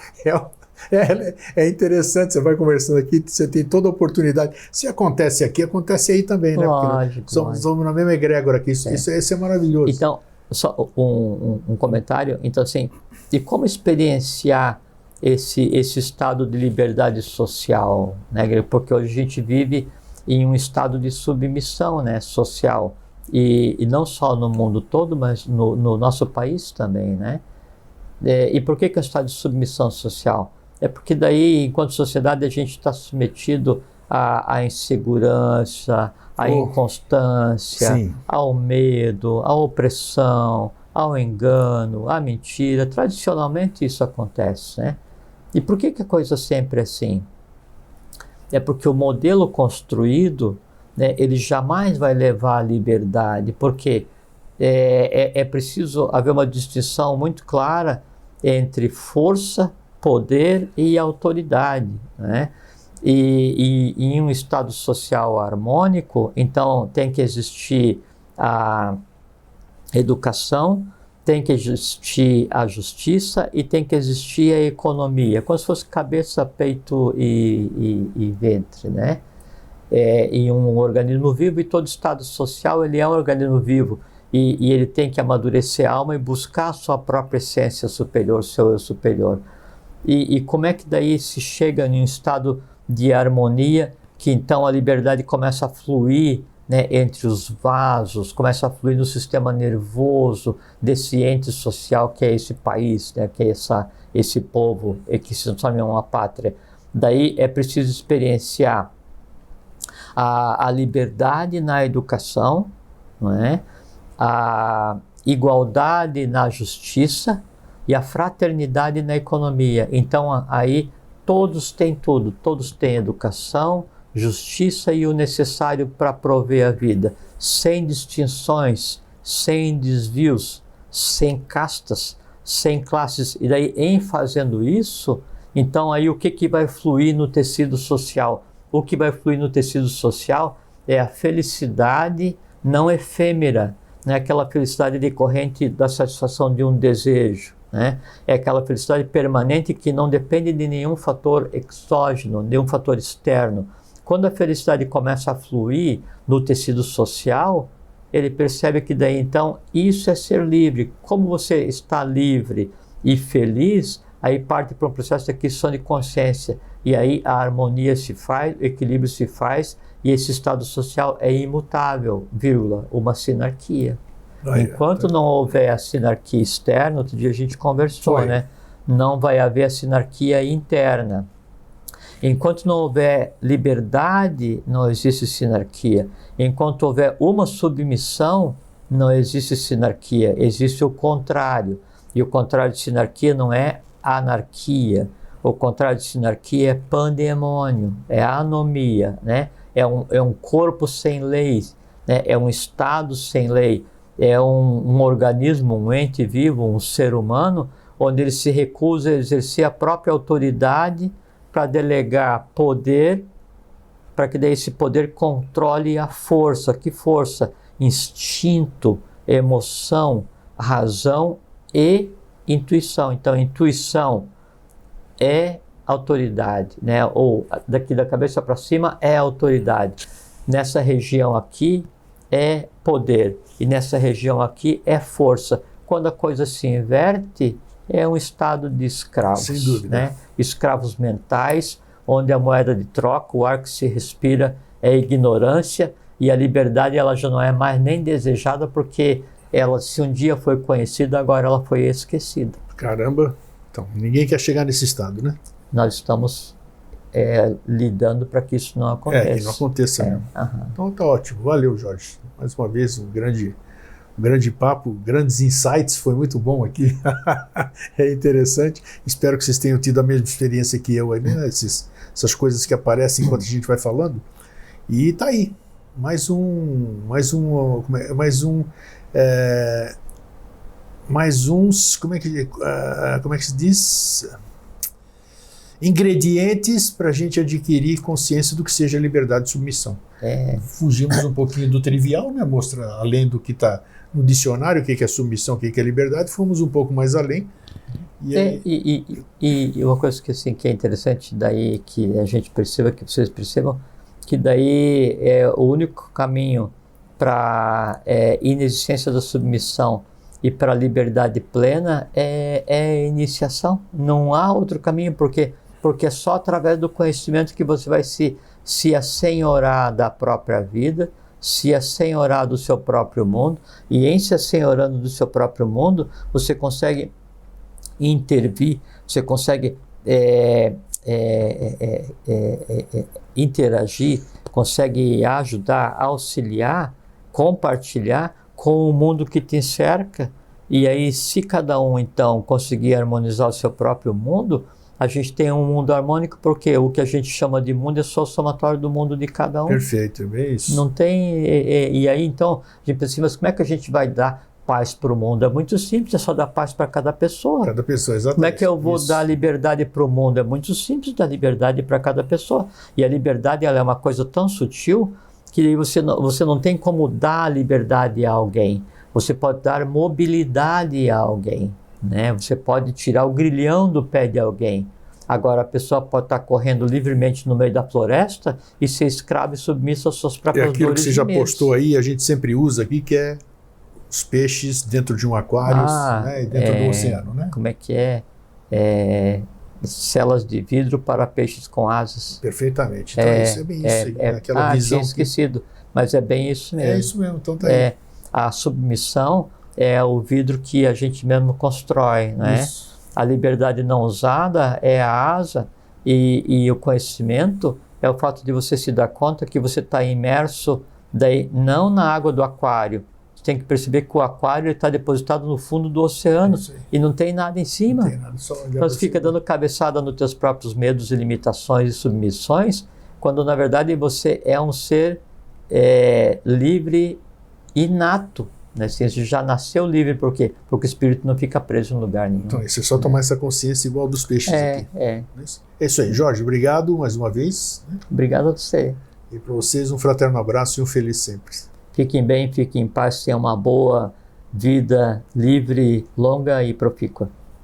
[SPEAKER 1] É interessante, você vai conversando aqui, você tem toda a oportunidade. Se acontece aqui, acontece aí também, né?
[SPEAKER 2] Lógico,
[SPEAKER 1] somos na mesma egrégora aqui, isso é maravilhoso.
[SPEAKER 2] Então, só um comentário. Então, assim, e como experienciar esse estado de liberdade social, né? Porque hoje a gente vive em um estado de submissão, né, social. E não só no mundo todo, mas no nosso país também, né? E por que é um estado de submissão social? É porque daí, enquanto sociedade, a gente está submetido à insegurança, à inconstância, sim, ao medo, à opressão, ao engano, à mentira. Tradicionalmente isso acontece, né? E por que a coisa sempre é assim? É porque o modelo construído, né, ele jamais vai levar à liberdade, porque é preciso haver uma distinção muito clara entre força, poder e autoridade, né? E em um estado social harmônico, então tem que existir a educação, tem que existir a justiça e tem que existir a economia, como se fosse cabeça, peito e ventre, né? Em um organismo vivo, e todo estado social ele é um organismo vivo, e ele tem que amadurecer a alma e buscar a sua própria essência superior, seu eu superior. E como é que daí se chega em um estado de harmonia, que então a liberdade começa a fluir, né, entre os vasos, começa a fluir no sistema nervoso desse ente social que é esse país, né, que é esse povo, que se transforma em uma pátria. Daí é preciso experienciar a liberdade na educação, não é? A igualdade na justiça e a fraternidade na economia. Então aí todos têm tudo, todos têm educação, justiça e o necessário para prover a vida, sem distinções, sem desvios, sem castas, sem classes. E daí, em fazendo isso, então aí o que vai fluir no tecido social? O que vai fluir no tecido social é a felicidade não efêmera, né? Aquela felicidade decorrente da satisfação de um desejo, né? É aquela felicidade permanente que não depende de nenhum fator exógeno, nenhum fator externo. Quando a felicidade começa a fluir no tecido social, ele percebe que daí então isso é ser livre. Como você está livre e feliz, aí parte para um processo de aquisição de consciência. E aí a harmonia se faz, o equilíbrio se faz, e esse estado social é imutável, vírgula, uma sinarquia. Enquanto não houver a sinarquia externa, outro dia a gente conversou, né? Não vai haver a sinarquia interna. Enquanto não houver liberdade, não existe sinarquia. Enquanto houver uma submissão, não existe sinarquia. Existe o contrário. E o contrário de sinarquia não é anarquia. O contrário de sinarquia é pandemônio, é anomia, né? É um corpo sem lei, né? É um estado sem lei. É um organismo, um ente vivo, um ser humano, onde ele se recusa a exercer a própria autoridade para delegar poder, para que daí esse poder controle a força. Que força? Instinto, emoção, razão e intuição. Então, intuição é autoridade, né? Ou daqui da cabeça para cima é autoridade. nessa região aqui é poder e nessa região aqui é força. Quando a coisa se inverte, é um estado de escravos.
[SPEAKER 1] Sem dúvida.
[SPEAKER 2] Né? Escravos mentais, onde a moeda de troca, o ar que se respira é ignorância, e a liberdade ela já não é mais nem desejada, porque ela, se um dia foi conhecida, agora ela foi esquecida.
[SPEAKER 1] Caramba, então ninguém quer chegar nesse estado, né?
[SPEAKER 2] Nós estamos lidando para que isso não aconteça.
[SPEAKER 1] Que não aconteça mesmo. Então tá ótimo, valeu, Jorge. Mais uma vez, um grande papo, grandes insights, foi muito bom aqui. É interessante. Espero que vocês tenham tido a mesma experiência que eu aí, né? Essas coisas que aparecem enquanto a gente vai falando. E tá aí. Mais uns, como é que se diz? Ingredientes para a gente adquirir consciência do que seja liberdade e submissão. Fugimos um pouquinho do trivial, né? Mostra além do que está no dicionário, o que é submissão, o que é liberdade, fomos um pouco mais além.
[SPEAKER 2] E uma coisa que, assim, que é interessante, daí que a gente perceba, que vocês percebam, que daí o único caminho para inexistência da submissão e para a liberdade plena é a iniciação. Não há outro caminho, porque é só através do conhecimento que você vai se assenhorar da própria vida, se assenhorar do seu próprio mundo, e em se assenhorando do seu próprio mundo, você consegue intervir, você consegue interagir, consegue ajudar, auxiliar, compartilhar com o mundo que te cerca. E aí, se cada um então conseguir harmonizar o seu próprio mundo, a gente tem um mundo harmônico, porque o que a gente chama de mundo é só o somatório do mundo de cada um.
[SPEAKER 1] Perfeito, é isso.
[SPEAKER 2] Não tem. E aí então a gente pensa assim, mas como é que a gente vai dar paz para o mundo? É muito simples, é só dar paz para cada pessoa.
[SPEAKER 1] Cada pessoa, exatamente.
[SPEAKER 2] Como é que eu vou dar liberdade para o mundo? É muito simples dar liberdade para cada pessoa. E a liberdade ela é uma coisa tão sutil que você não tem como dar liberdade a alguém. Você pode dar mobilidade a alguém, né? Você pode tirar o grilhão do pé de alguém. Agora, a pessoa pode estar correndo livremente no meio da floresta e ser escrava e submissa às suas próprias dores.
[SPEAKER 1] É aquilo que você já postou aí, a gente sempre usa aqui, que é os peixes dentro de um aquário, né, e dentro do oceano, né?
[SPEAKER 2] Como é que celas de vidro para peixes com asas.
[SPEAKER 1] Perfeitamente. Então isso é bem isso. Aquela visão.
[SPEAKER 2] Tinha esquecido, mas é bem isso mesmo.
[SPEAKER 1] É isso mesmo, então tá aí.
[SPEAKER 2] A submissão é o vidro que a gente mesmo constrói, né? Isso. A liberdade não usada é a asa, e o conhecimento é o fato de você se dar conta que você está imerso, daí, não na água do aquário. Você tem que perceber que o aquário está depositado no fundo do oceano e não tem nada em cima.
[SPEAKER 1] Não tem nada, só
[SPEAKER 2] então você fica dando cabeçada nos teus próprios medos e limitações e submissões, quando na verdade você é um ser livre, inato. Né? Assim, você já nasceu livre, por quê? Porque o espírito não fica preso em lugar nenhum.
[SPEAKER 1] Então, isso é só tomar essa consciência igual dos peixes aqui. É isso aí, Jorge, obrigado mais uma vez. Né?
[SPEAKER 2] Obrigado a você.
[SPEAKER 1] E para vocês, um fraterno abraço e um feliz sempre.
[SPEAKER 2] Fiquem bem, fiquem em paz, tenham uma boa vida livre, longa e profícua.